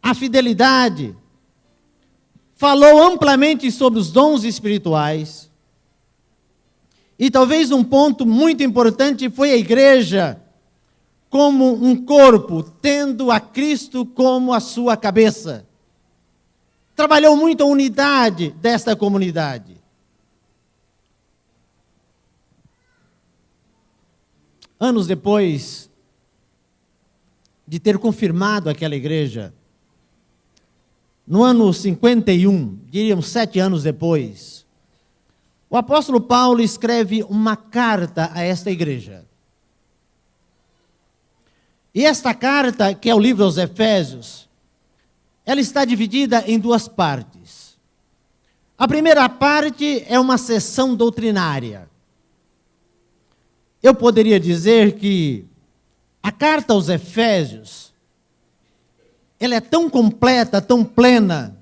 S13: a fidelidade, falou amplamente sobre os dons espirituais. E talvez um ponto muito importante foi a igreja como um corpo, tendo a Cristo como a sua cabeça. Trabalhou muito a unidade desta comunidade. Anos depois de ter confirmado aquela igreja, no ano 51, diríamos 7 anos depois, o apóstolo Paulo escreve uma carta a esta igreja. E esta carta, que é o livro aos Efésios, ela está dividida em 2 partes. A primeira parte é uma seção doutrinária. Eu poderia dizer que a carta aos Efésios, ela é tão completa, tão plena,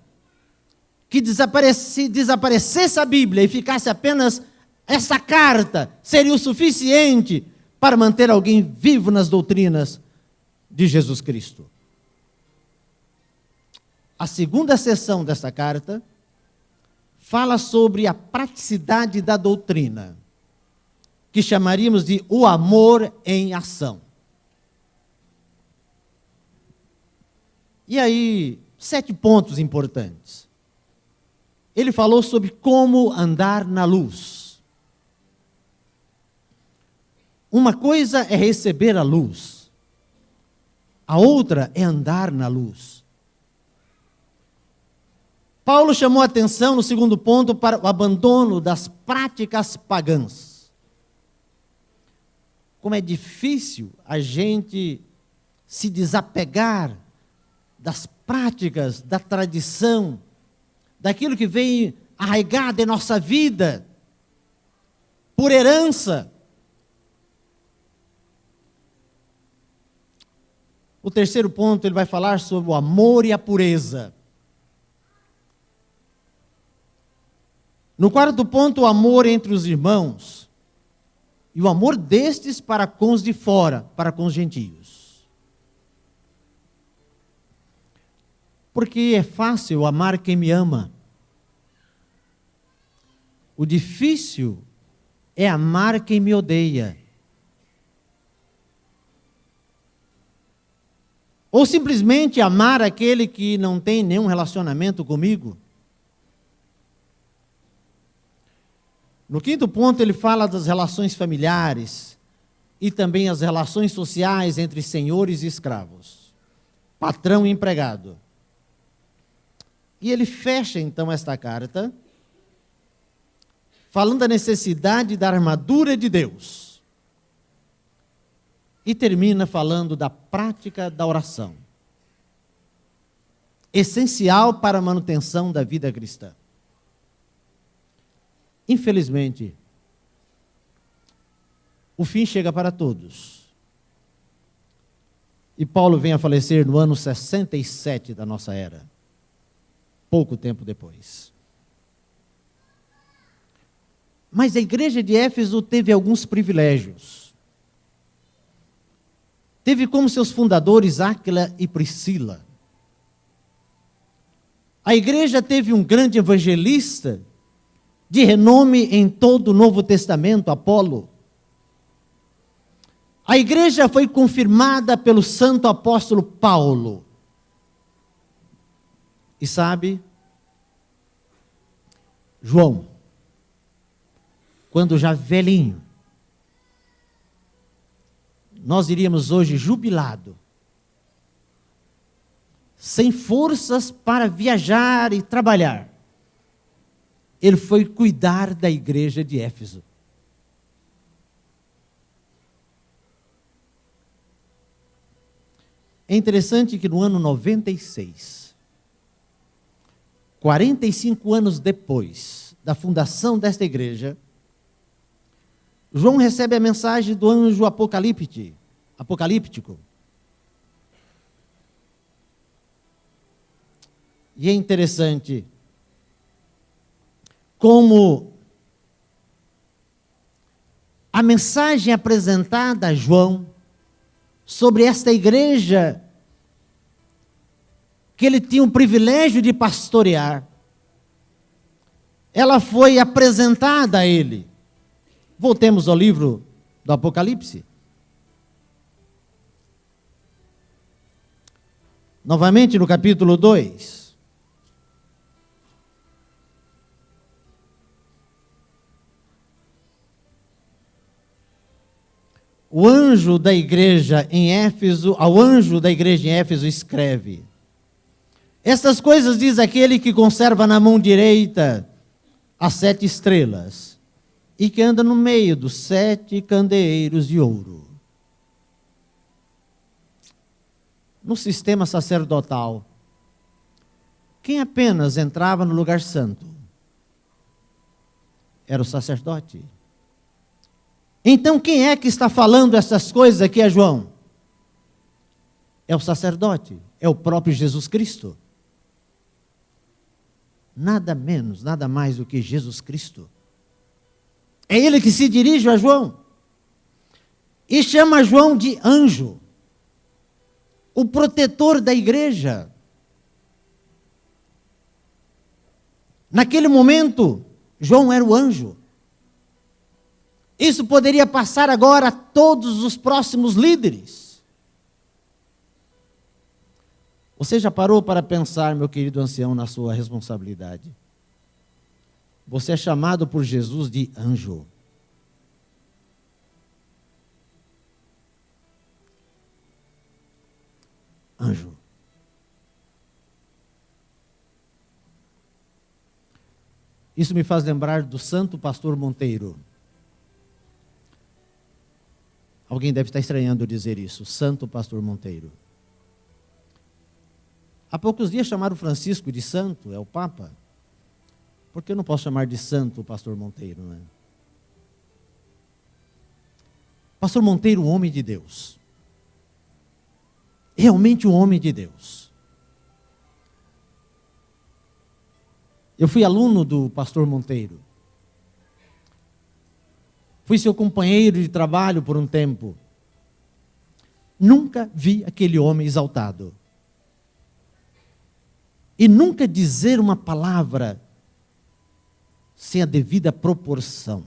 S13: que desaparecesse a Bíblia e ficasse apenas essa carta, seria o suficiente para manter alguém vivo nas doutrinas de Jesus Cristo. A segunda seção dessa carta fala sobre a praticidade da doutrina, que chamaríamos de o amor em ação. E aí, 7 pontos importantes. Ele falou sobre como andar na luz. Uma coisa é receber a luz, a outra é andar na luz. Paulo chamou a atenção no segundo ponto para o abandono das práticas pagãs. Como é difícil a gente se desapegar das práticas, da tradição, daquilo que vem arraigado em nossa vida, por herança. O terceiro ponto, ele vai falar sobre o amor e a pureza. No quarto ponto, o amor entre os irmãos, e o amor destes para com os de fora, para com os gentios. Porque é fácil amar quem me ama. O difícil é amar quem me odeia. Ou simplesmente amar aquele que não tem nenhum relacionamento comigo. No quinto ponto, ele fala das relações familiares e também as relações sociais entre senhores e escravos, patrão e empregado. E ele fecha, então, esta carta, falando da necessidade da armadura de Deus. E termina falando da prática da oração, essencial para a manutenção da vida cristã. Infelizmente, o fim chega para todos. E Paulo vem a falecer no ano 67 da nossa era, pouco tempo depois. Mas a igreja de Éfeso teve alguns privilégios. Teve como seus fundadores Áquila e Priscila. A igreja teve um grande evangelista de renome em todo o Novo Testamento, Apolo. A igreja foi confirmada pelo santo apóstolo Paulo. E sabe, João, quando já velhinho, nós diríamos hoje jubilado, sem forças para viajar e trabalhar, ele foi cuidar da igreja de Éfeso. É interessante que no ano 96, 45 anos depois da fundação desta igreja, João recebe a mensagem do anjo apocalíptico. E é interessante como a mensagem apresentada a João sobre esta igreja que ele tinha o privilégio de pastorear, ela foi apresentada a ele. Voltemos ao livro do Apocalipse. Novamente no capítulo 2. O anjo da igreja em Éfeso, ao anjo da igreja em Éfeso escreve: essas coisas diz aquele que conserva na mão direita as 7 estrelas e que anda no meio dos 7 candeeiros de ouro. No sistema sacerdotal, quem apenas entrava no lugar santo era o sacerdote. Então, quem é que está falando essas coisas aqui a João? É o sacerdote, é o próprio Jesus Cristo. nada menos, nada mais do que Jesus Cristo. É ele que se dirige a João e chama João de anjo, o protetor da igreja. Naquele momento, João era o anjo. Isso poderia passar agora a todos os próximos líderes. Você já parou para pensar, meu querido ancião, na sua responsabilidade? Você é chamado por Jesus de anjo. Anjo. Isso me faz lembrar do santo pastor Monteiro. Alguém deve estar estranhando dizer isso, santo pastor Monteiro. Há poucos dias chamaram Francisco de santo, é o Papa. Por que eu não posso chamar de santo o pastor Monteiro, né? Pastor Monteiro, um homem de Deus. Realmente um homem de Deus. Eu fui aluno do pastor Monteiro. Fui seu companheiro de trabalho por um tempo. Nunca vi aquele homem exaltado. E nunca dizer uma palavra sem a devida proporção.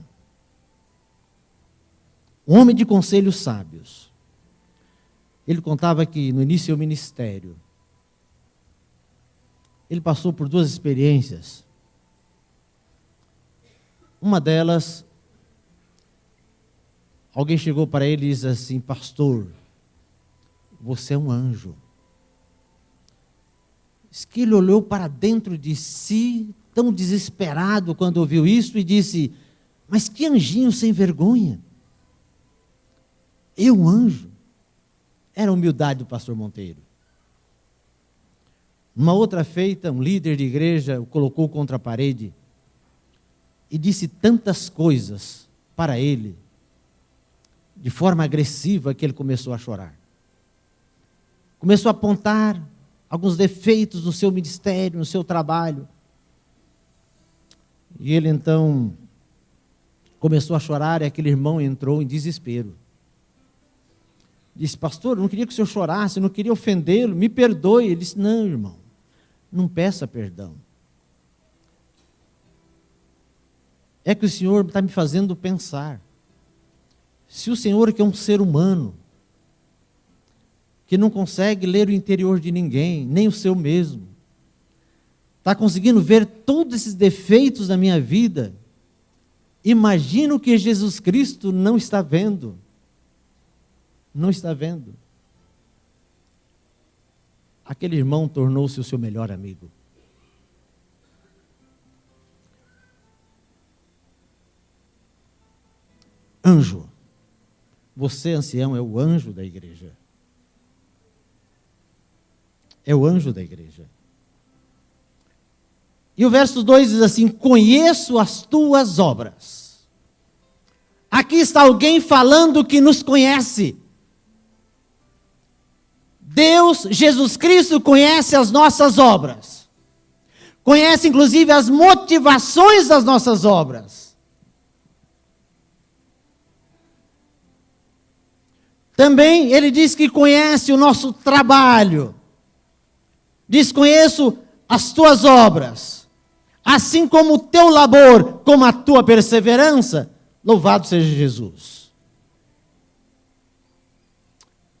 S13: Um homem de conselhos sábios. Ele contava que no início do seu ministério, ele passou por 2 experiências. Uma delas, alguém chegou para ele e disse assim: pastor, você é um anjo. Diz que ele olhou para dentro de si, tão desesperado quando ouviu isso, e disse: mas que anjinho sem vergonha. Eu, um anjo. Era a humildade do pastor Monteiro. Numa outra feita, um líder de igreja o colocou contra a parede e disse tantas coisas para ele, de forma agressiva, que ele começou a chorar. Começou a apontar alguns defeitos no seu ministério, no seu trabalho. E ele então começou a chorar, e aquele irmão entrou em desespero. Disse: pastor, eu não queria que o senhor chorasse, eu não queria ofendê-lo, me perdoe. Ele disse: não, irmão, não peça perdão. É que o senhor está me fazendo pensar. Se o senhor, que é um ser humano, que não consegue ler o interior de ninguém, nem o seu mesmo, está conseguindo ver todos esses defeitos na minha vida, imagino que Jesus Cristo não está vendo. Não está vendo. Aquele irmão tornou-se o seu melhor amigo. Anjo. Você, ancião, é o anjo da igreja. É o anjo da igreja. E o verso 2 diz assim: conheço as tuas obras. Aqui está alguém falando que nos conhece. Deus, Jesus Cristo, conhece as nossas obras. Conhece, inclusive, as motivações das nossas obras. Também ele diz que conhece o nosso trabalho. Diz: conheço as tuas obras, assim como o teu labor, como a tua perseverança. Louvado seja Jesus.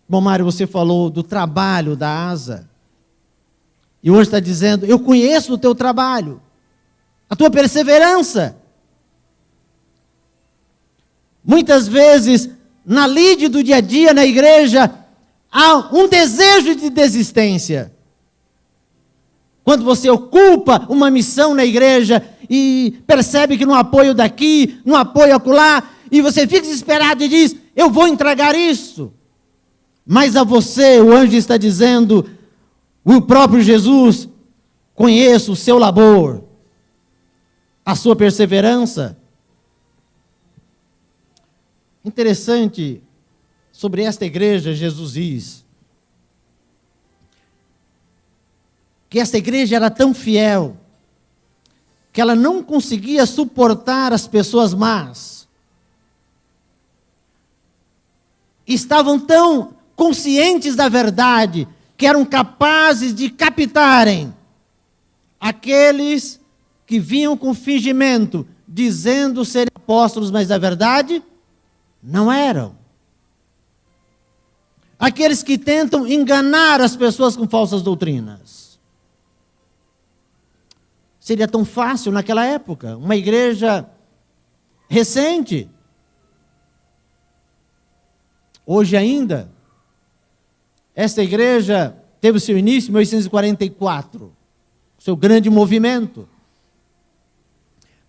S13: Bom, Mário, você falou do trabalho da Asa. E hoje está dizendo: eu conheço o teu trabalho, a tua perseverança. Muitas vezes, na lide do dia a dia, na igreja, há um desejo de desistência. Quando você ocupa uma missão na igreja e percebe que não há apoio daqui, não há apoio acolá, e você fica desesperado e diz: eu vou entregar isso. Mas a você, o anjo está dizendo, o próprio Jesus: conheço o seu labor, a sua perseverança. Interessante, sobre esta igreja, Jesus diz que esta igreja era tão fiel, que ela não conseguia suportar as pessoas más. Estavam tão conscientes da verdade que eram capazes de captarem aqueles que vinham com fingimento, dizendo serem apóstolos, mas na verdade não eram. Aqueles que tentam enganar as pessoas com falsas doutrinas. Seria tão fácil naquela época, uma igreja recente. Hoje ainda, esta igreja teve o seu início em 1844, seu grande movimento.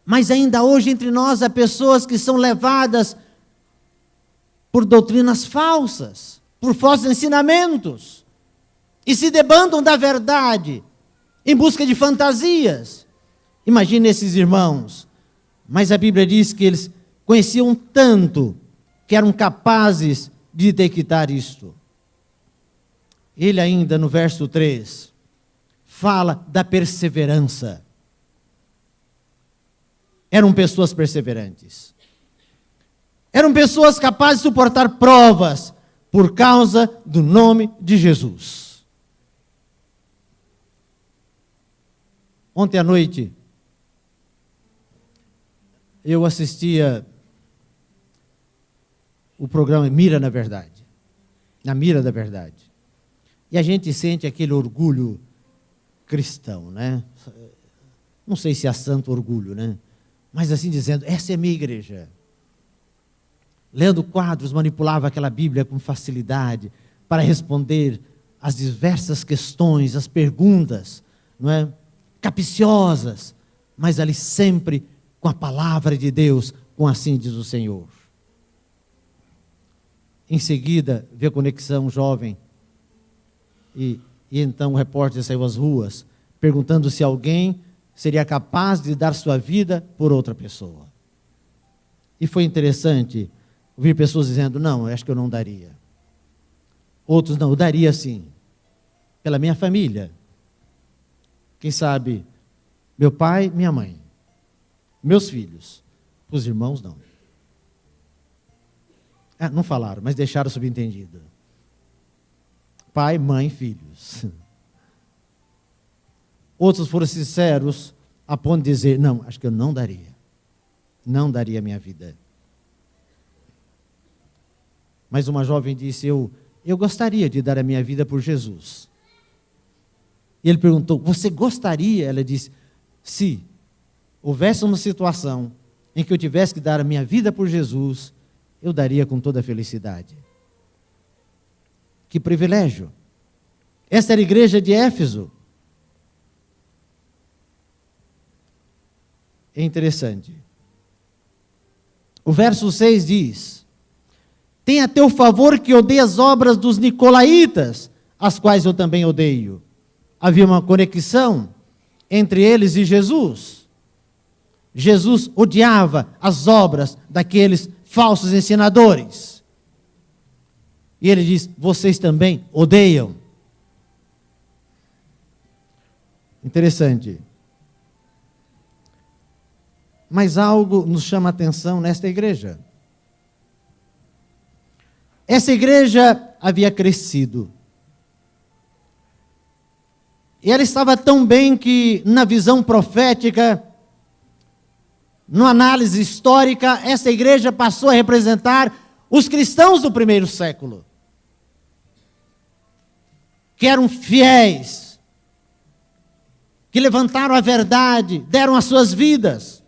S13: Mas ainda hoje entre nós há pessoas que são levadas por doutrinas falsas, por falsos ensinamentos, e se debandam da verdade, em busca de fantasias. Imagine esses irmãos, mas a Bíblia diz que eles conheciam tanto, que eram capazes de detectar isto. Ele ainda no verso 3, fala da perseverança. Eram pessoas perseverantes. Eram pessoas capazes de suportar provas por causa do nome de Jesus. Ontem à noite, eu assistia o programa Mira na Verdade. Na Mira da Verdade. E a gente sente aquele orgulho cristão, né? Não sei se é santo orgulho, né? Mas assim dizendo, essa é a minha igreja. Lendo quadros, manipulava aquela Bíblia com facilidade para responder às diversas questões, às perguntas, não é? Capciosas, mas ali sempre com a palavra de Deus, com assim diz o Senhor. Em seguida, veio a Conexão Jovem, e então o repórter saiu às ruas, perguntando se alguém seria capaz de dar sua vida por outra pessoa. E foi interessante ouvir pessoas dizendo, não, eu acho que eu não daria. Outros, não, eu daria sim, pela minha família. Quem sabe, meu pai, minha mãe, meus filhos, os irmãos não. Não falaram, mas deixaram subentendido. Pai, mãe, filhos. Outros foram sinceros a ponto de dizer, não, acho que eu não daria. Não daria a minha vida. Mas uma jovem disse, eu gostaria de dar a minha vida por Jesus. E ele perguntou, você gostaria? Ela disse, se houvesse uma situação em que eu tivesse que dar a minha vida por Jesus, eu daria com toda a felicidade. Que privilégio. Esta era a igreja de Éfeso. É interessante. O verso 6 diz, tenha teu favor que odeie as obras dos nicolaítas, as quais eu também odeio. Havia uma conexão entre eles e Jesus. Jesus odiava as obras daqueles falsos ensinadores. E ele diz, vocês também odeiam. Interessante. Mas algo nos chama a atenção nesta igreja. Essa igreja havia crescido. E ela estava tão bem que, na visão profética, numa análise histórica, essa igreja passou a representar os cristãos do primeiro século, que eram fiéis, que levantaram a verdade, deram as suas vidas,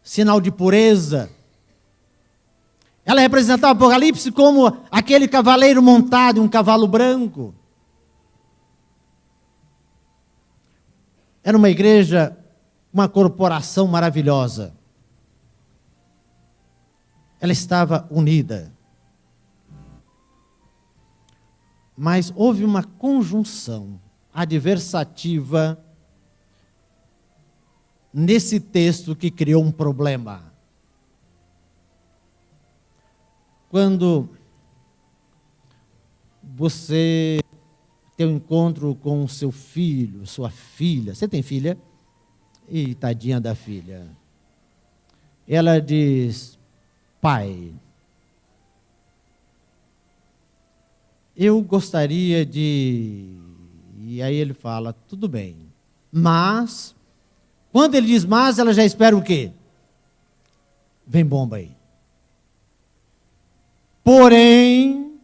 S13: sinal de pureza. Ela representava o Apocalipse como aquele cavaleiro montado em um cavalo branco. Era uma igreja, uma corporação maravilhosa. Ela estava unida. Mas houve uma conjunção adversativa nesse texto que criou um problema. Quando você tem um encontro com seu filho, sua filha, você tem filha? E tadinha da filha. Ela diz: pai, eu gostaria de... E aí ele fala: tudo bem. Mas, quando ele diz mas, ela já espera o quê? Vem bomba aí. Porém,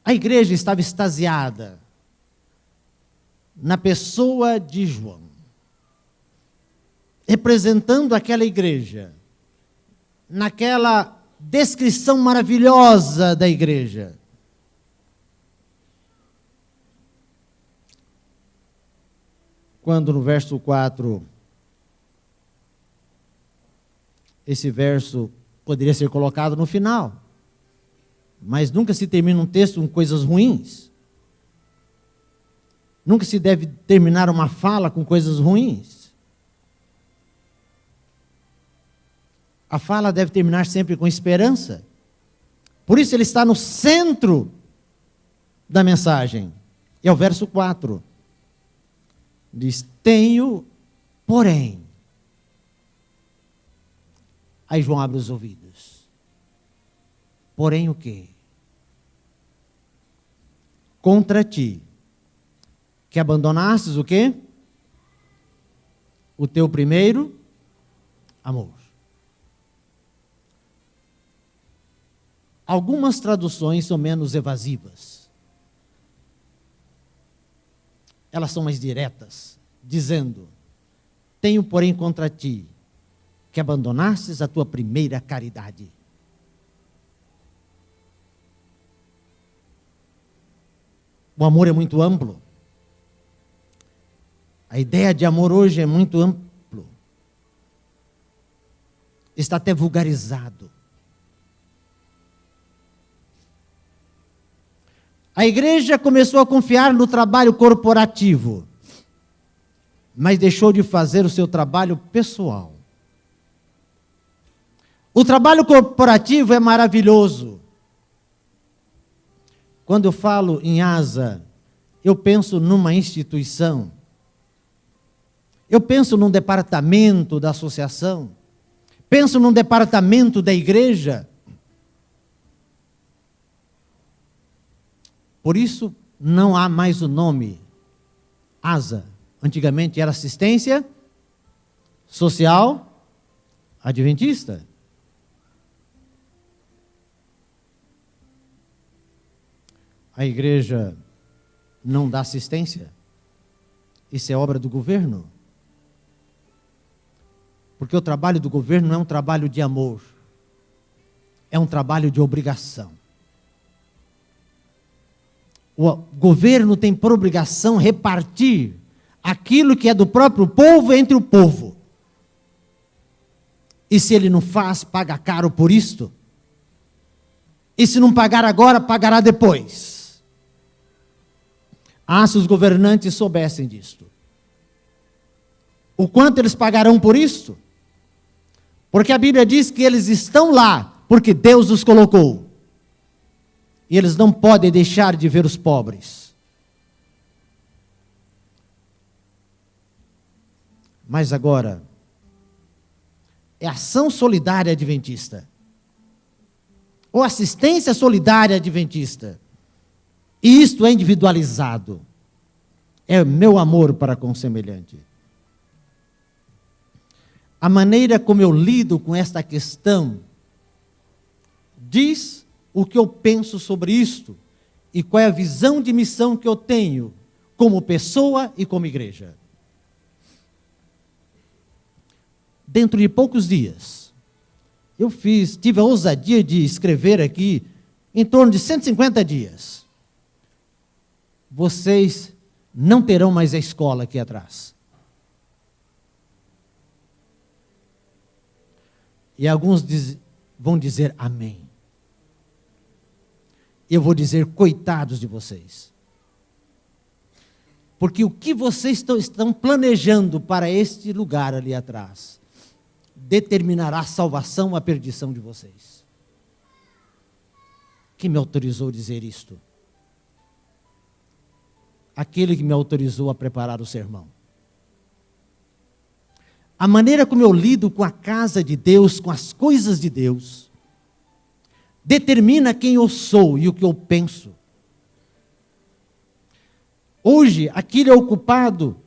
S13: a igreja estava extasiada na pessoa de João, representando aquela igreja, naquela descrição maravilhosa da igreja. Quando no verso 4, esse verso poderia ser colocado no final, mas nunca se termina um texto com coisas ruins. Nunca se deve terminar uma fala com coisas ruins. A fala deve terminar sempre com esperança. Por isso ele está no centro da mensagem. E é o verso 4. Diz: tenho, porém. Aí João abre os ouvidos. Porém o quê? Contra ti, que abandonastes o quê? O teu primeiro amor. Algumas traduções são menos evasivas. Elas são mais diretas, dizendo: tenho, porém, contra ti, que abandonastes a tua primeira caridade. O amor é muito amplo. A ideia de amor hoje é muito amplo. Está até vulgarizado. A igreja começou a confiar no trabalho corporativo, mas deixou de fazer o seu trabalho pessoal. O trabalho corporativo é maravilhoso. Quando eu falo em ASA, eu penso numa instituição. Eu penso num departamento da associação. Penso num departamento da igreja. Por isso, não há mais o nome ASA. Antigamente era Assistência Social Adventista. A igreja não dá assistência. Isso é obra do governo. Porque o trabalho do governo não é um trabalho de amor. É um trabalho de obrigação. O governo tem por obrigação repartir aquilo que é do próprio povo entre o povo. E se ele não faz, paga caro por isto. E se não pagar agora, pagará depois. Ah, se os governantes soubessem disto. O quanto eles pagarão por isto? Porque a Bíblia diz que eles estão lá porque Deus os colocou. E eles não podem deixar de ver os pobres. Mas agora, é ação solidária adventista. Ou assistência solidária adventista. E isto é individualizado. É meu amor para com o semelhante. A maneira como eu lido com esta questão diz o que eu penso sobre isto e qual é a visão de missão que eu tenho como pessoa e como igreja. Dentro de poucos dias, tive a ousadia de escrever aqui, em torno de 150 dias. Vocês não terão mais a escola aqui atrás. E alguns vão dizer amém. Eu vou dizer coitados de vocês. Porque o que vocês estão planejando para este lugar ali atrás determinará a salvação ou a perdição de vocês. Quem me autorizou a dizer isto? aquele que me autorizou a preparar o sermão. A maneira como eu lido com a casa de Deus, com as coisas de Deus, determina quem eu sou e o que eu penso. Hoje, aquilo é ocupado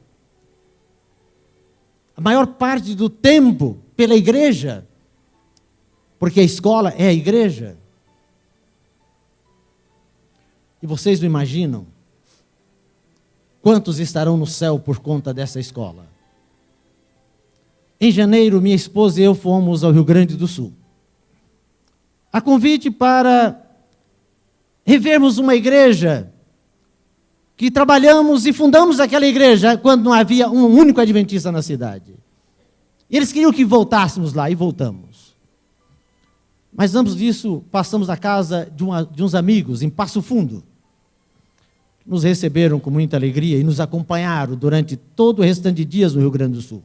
S13: a maior parte do tempo pela igreja, porque a escola é a igreja. E vocês não imaginam quantos estarão no céu por conta dessa escola. Em janeiro, minha esposa e eu fomos ao Rio Grande do Sul, a convite para revermos uma igreja que trabalhamos e fundamos aquela igreja quando não havia um único adventista na cidade. E eles queriam que voltássemos lá, e voltamos. Mas antes disso, passamos na casa de uns amigos, em Passo Fundo. Nos receberam com muita alegria e nos acompanharam durante todo o restante de dias no Rio Grande do Sul.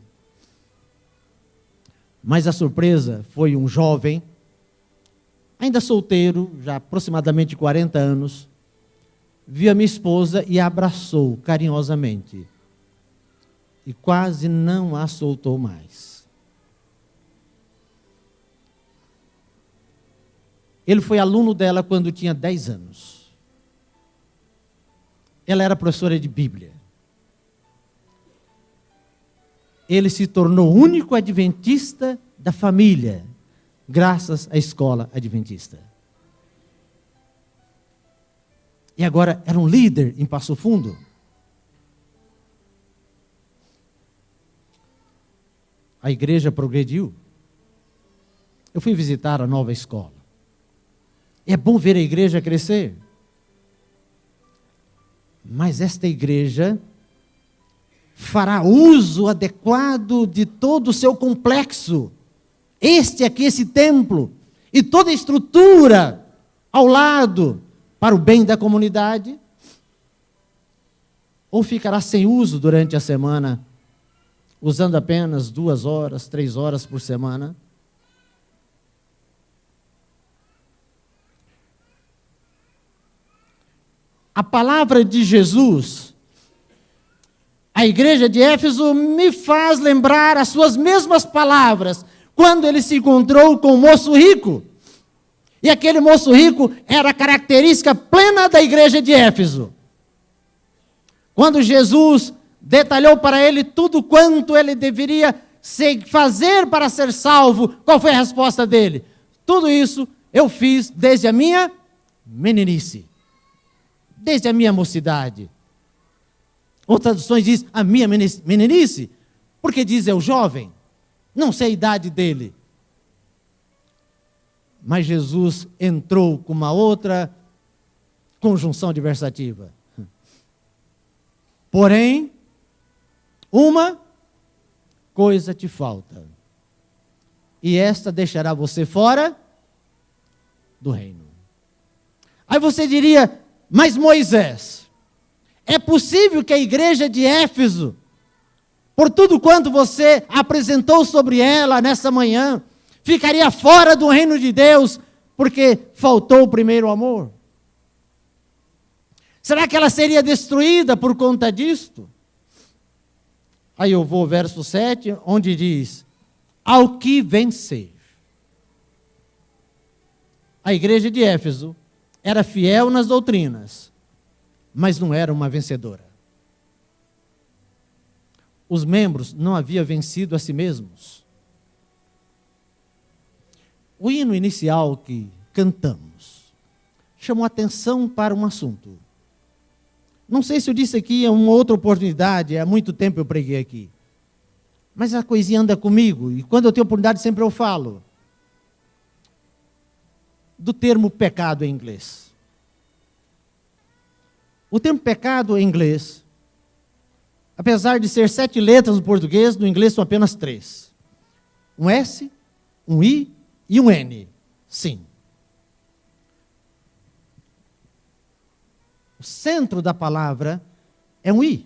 S13: Mas a surpresa foi um jovem, ainda solteiro, já aproximadamente 40 anos, viu a minha esposa e a abraçou carinhosamente. E quase não a soltou mais. Ele foi aluno dela quando tinha 10 anos. Ela era professora de Bíblia. Ele se tornou o único adventista da família, graças à escola adventista. E agora era um líder em Passo Fundo. A igreja progrediu. Eu fui visitar a nova escola. É bom ver a igreja crescer. Mas esta igreja fará uso adequado de todo o seu complexo. Esse templo, e toda a estrutura ao lado, para o bem da comunidade, ou ficará sem uso durante a semana, usando apenas 2 horas, 3 horas por semana? A palavra de Jesus, a igreja de Éfeso, me faz lembrar as suas mesmas palavras, quando ele se encontrou com o moço rico. E aquele moço rico era a característica plena da igreja de Éfeso. Quando Jesus detalhou para ele tudo quanto ele deveria fazer para ser salvo, qual foi a resposta dele? Tudo isso eu fiz desde a minha meninice, desde a minha mocidade. Outras traduções dizem a minha meninice, porque diz eu jovem, não sei a idade dele. Mas Jesus entrou com uma outra conjunção adversativa. Porém, uma coisa te falta, e esta deixará você fora do reino. Aí você diria, mas Moisés, é possível que a igreja de Éfeso, por tudo quanto você apresentou sobre ela nessa manhã, ficaria fora do reino de Deus, porque faltou o primeiro amor? Será que ela seria destruída por conta disto? Aí eu vou ao verso 7, onde diz, ao que vencer. A igreja de Éfeso era fiel nas doutrinas, mas não era uma vencedora. Os membros não haviam vencido a si mesmos. O hino inicial que cantamos chamou atenção para um assunto. Não sei se eu disse aqui em uma outra oportunidade, há muito tempo eu preguei aqui. Mas a coisinha anda comigo, e quando eu tenho oportunidade sempre eu falo. Do termo pecado em inglês. O termo pecado em inglês, apesar de ser 7 letras no português, no inglês são apenas 3. Um S, um I e um N. Sim. O centro da palavra é um I.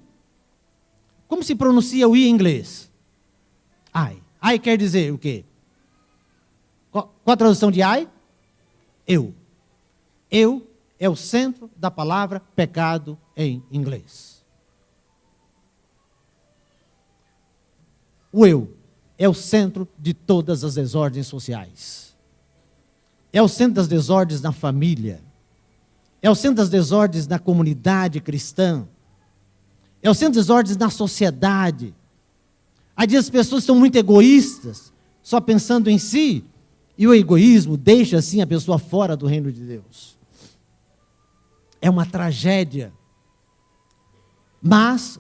S13: Como se pronuncia o I em inglês? I. I quer dizer o quê? Qual a tradução de I? Eu. Eu é o centro da palavra pecado em inglês. O eu é o centro de todas as desordens sociais. É o centro das desordens na família. É o centro das desordens na comunidade cristã. É o centro das desordens na sociedade. Há dias as pessoas são muito egoístas, só pensando em si, e o egoísmo deixa assim a pessoa fora do reino de Deus. É uma tragédia. Mas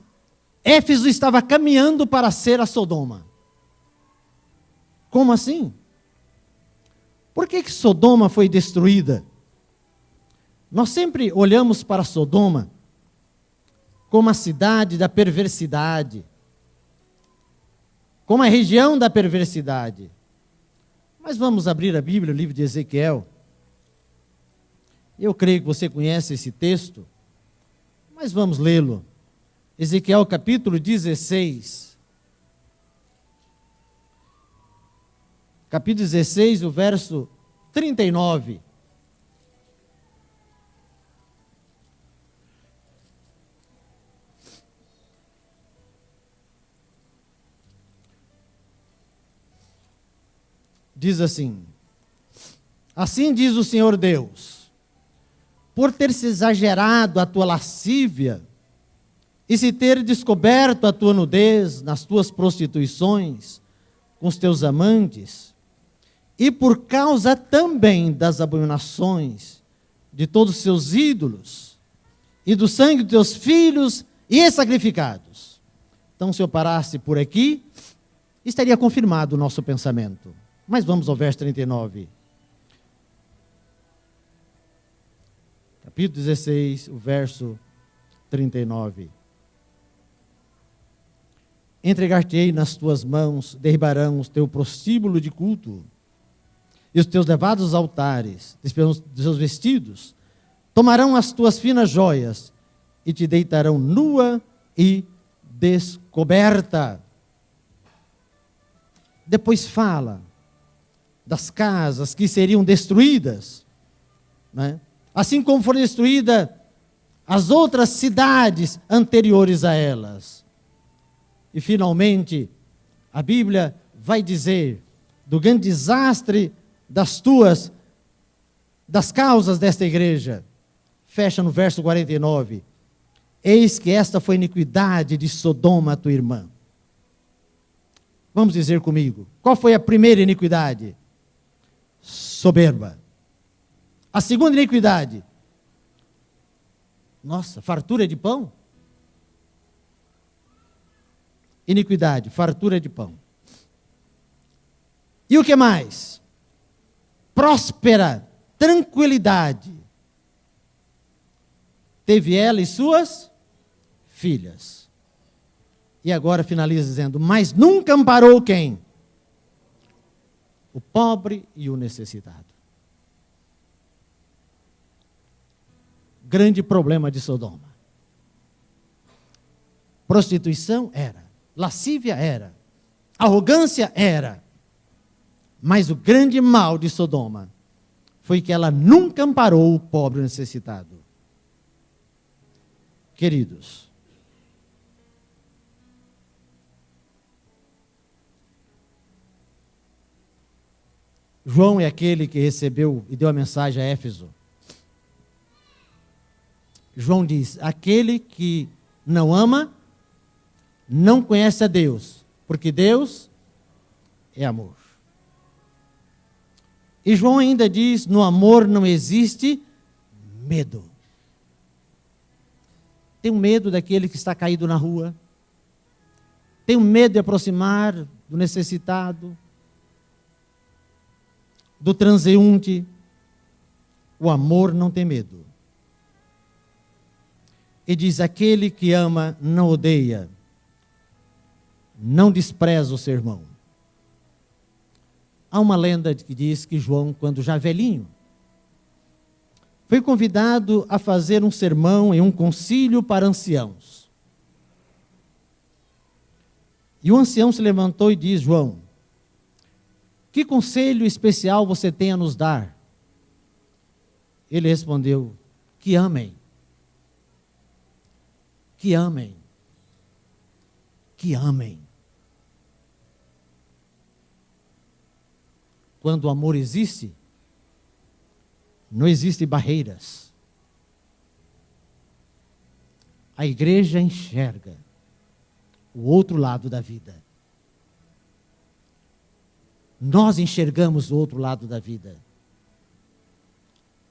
S13: Éfeso estava caminhando para ser a Sodoma. Como assim? Por que Sodoma foi destruída? Nós sempre olhamos para Sodoma como a cidade da perversidade, como a região da perversidade. Mas vamos abrir a Bíblia, o livro de Ezequiel. Eu creio que você conhece esse texto, mas vamos lê-lo. Ezequiel capítulo 16. Capítulo 16, o verso 39. Diz assim: assim diz o Senhor Deus, por ter se exagerado a tua lascívia, e se ter descoberto a tua nudez nas tuas prostituições, com os teus amantes, e por causa também das abominações de todos os seus ídolos, e do sangue dos teus filhos e sacrificados. Então, se eu parasse por aqui, estaria confirmado o nosso pensamento. Mas vamos ao verso 39. Capítulo 16, o verso 39. Entregar-te-ei nas tuas mãos, derribarão o teu prostíbulo de culto, e os teus levados altares, despejarão dos seus vestidos, tomarão as tuas finas joias, e te deitarão nua e descoberta. Depois fala das casas que seriam destruídas, né? Assim como foram destruídas as outras cidades anteriores a elas. E finalmente, a Bíblia vai dizer do grande desastre das causas desta igreja. Fecha no verso 49. Eis que esta foi a iniquidade de Sodoma, tua irmã. Vamos dizer comigo, qual foi a primeira iniquidade? Soberba. A segunda iniquidade, nossa, fartura de pão. Iniquidade, fartura de pão. E o que mais? Próspera, tranquilidade. Teve ela e suas filhas. E agora finaliza dizendo, mas nunca amparou quem? O pobre e o necessitado. Grande problema de Sodoma. Prostituição era, lascívia era, arrogância era, mas o grande mal de Sodoma foi que ela nunca amparou o pobre e o necessitado. Queridos, João é aquele que recebeu e deu a mensagem a Éfeso. João diz, aquele que não ama, não conhece a Deus, porque Deus é amor. E João ainda diz, no amor não existe medo. Tem um medo daquele que está caído na rua, tem um medo de aproximar do necessitado, do transeunte. O amor não tem medo. E diz, aquele que ama não odeia, não despreza o seu irmão. Há uma lenda que diz que João, quando já velhinho, foi convidado a fazer um sermão em um concílio para anciãos. E o ancião se levantou e disse, João, que conselho especial você tem a nos dar? Ele respondeu, que amem. Que amem. Que amem. quando o amor existe, não existem barreiras. A igreja enxerga o outro lado da vida. Nós enxergamos o outro lado da vida.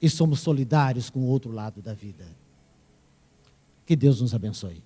S13: E somos solidários com o outro lado da vida. Que Deus nos abençoe.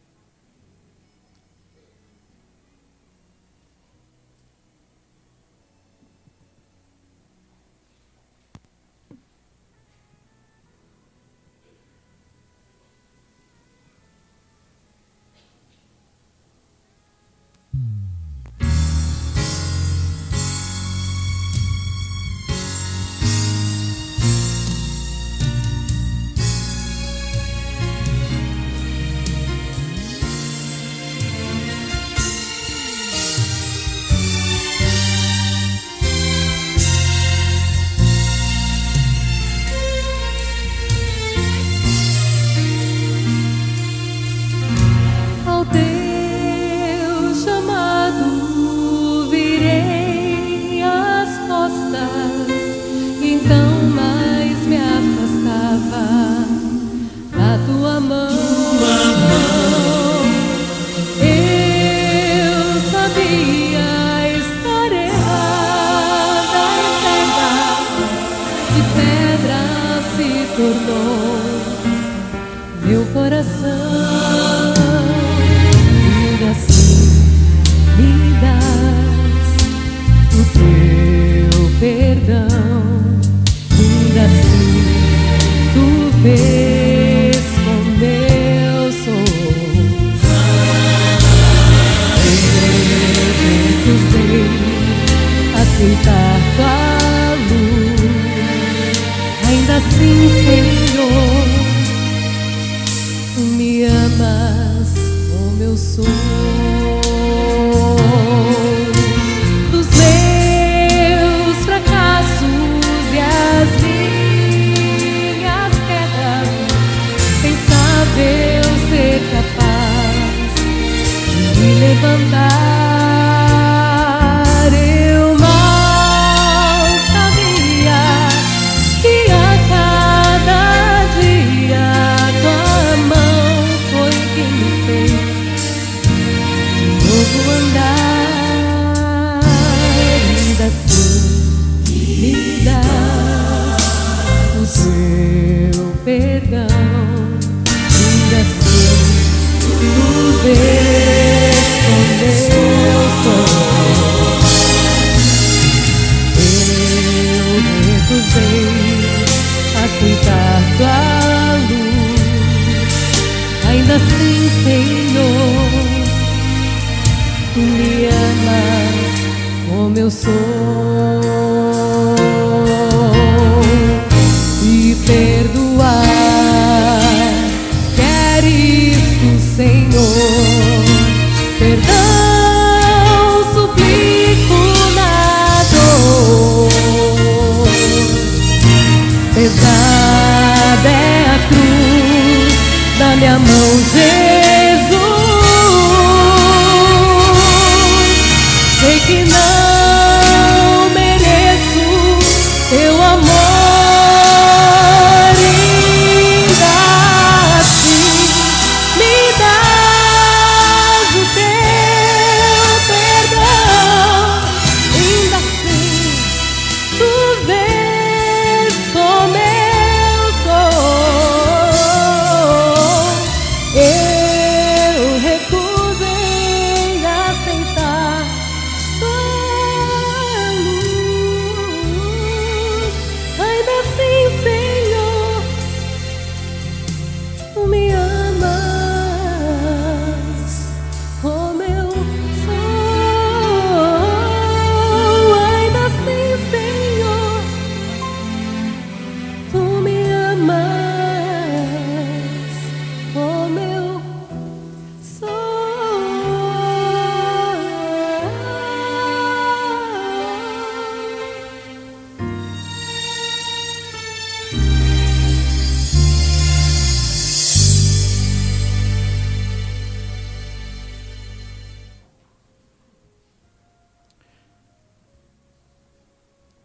S7: Teu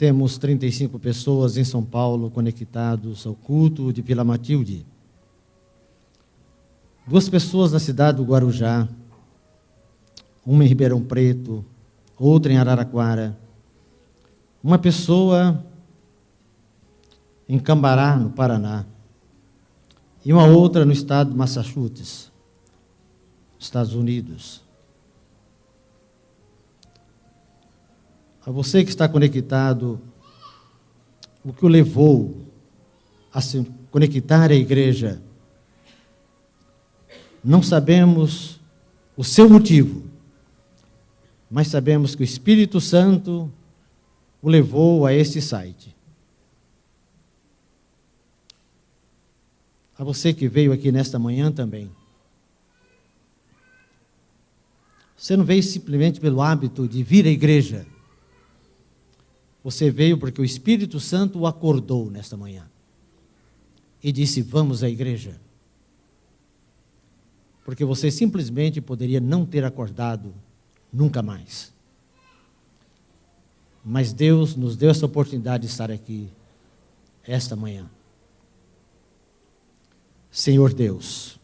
S13: Temos 35 pessoas em São Paulo conectados ao culto de Vila Matilde. 2 pessoas na cidade do Guarujá, uma em Ribeirão Preto, outra em Araraquara, uma pessoa em Cambará, no Paraná, e uma outra no estado de Massachusetts, Estados Unidos. A você que está conectado, o que o levou a se conectar à igreja, não sabemos o seu motivo, mas sabemos que o Espírito Santo o levou a este site. A você que veio aqui nesta manhã também. Você não veio simplesmente pelo hábito de vir à igreja. Você veio porque o Espírito Santo o acordou nesta manhã e disse: vamos à igreja. Porque você simplesmente poderia não ter acordado nunca mais. Mas Deus nos deu essa oportunidade de estar aqui esta manhã. Senhor Deus,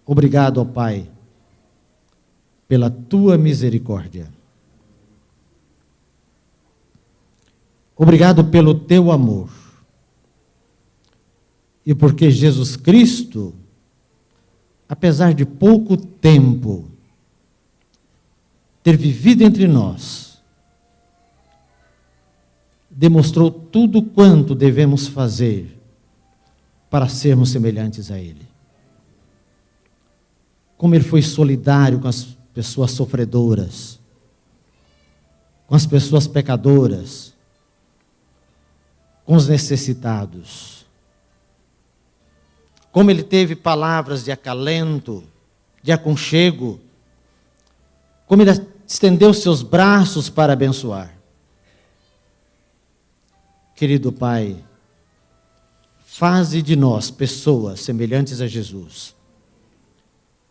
S13: obrigado, ó Pai, pela tua misericórdia. Obrigado pelo teu amor. E porque Jesus Cristo, apesar de pouco tempo ter vivido entre nós, demonstrou tudo quanto devemos fazer para sermos semelhantes a Ele. Como Ele foi solidário com as pessoas sofredoras, com as pessoas pecadoras, com os necessitados. Como Ele teve palavras de acalento, de aconchego, como Ele estendeu seus braços para abençoar. Querido Pai, faze de nós pessoas semelhantes a Jesus,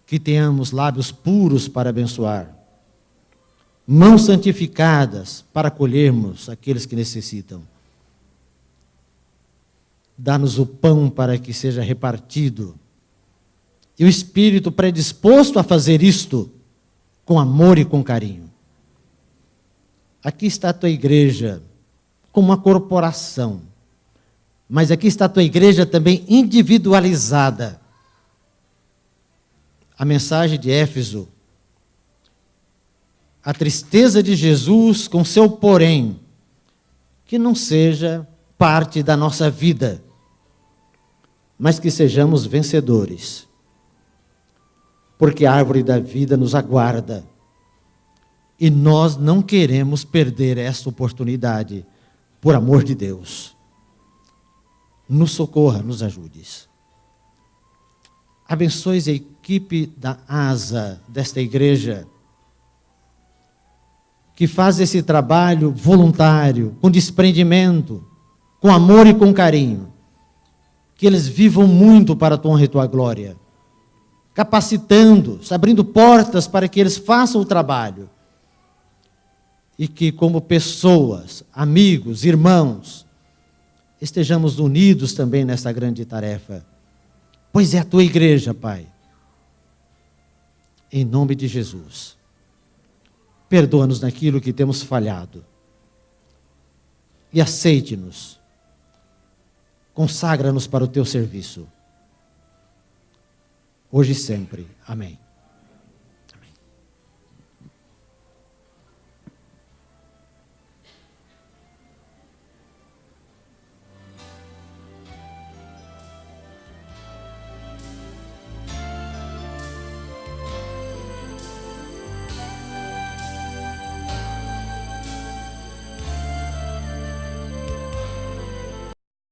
S13: que tenhamos lábios puros para abençoar, mãos santificadas para acolhermos aqueles que necessitam. Dá-nos o pão para que seja repartido, e o Espírito predisposto a fazer isto com amor e com carinho. Aqui está a tua igreja como uma corporação, mas aqui está a tua igreja também individualizada. A mensagem de Éfeso, a tristeza de Jesus com seu porém, que não seja parte da nossa vida, mas que sejamos vencedores, porque a árvore da vida nos aguarda, e nós não queremos perder esta oportunidade, por amor de Deus. Nos socorra, nos ajudes. Abençoe a equipe da ASA, desta igreja, que faz esse trabalho voluntário, com desprendimento, com amor e com carinho. Que eles vivam muito para a tua honra e tua glória, capacitando-os, abrindo portas para que eles façam o trabalho. E que, como pessoas, amigos, irmãos, estejamos unidos também nessa grande tarefa, pois é a tua igreja, Pai. Em nome de Jesus, perdoa-nos naquilo que temos falhado e aceite-nos, consagra-nos para o teu serviço, hoje e sempre. Amém.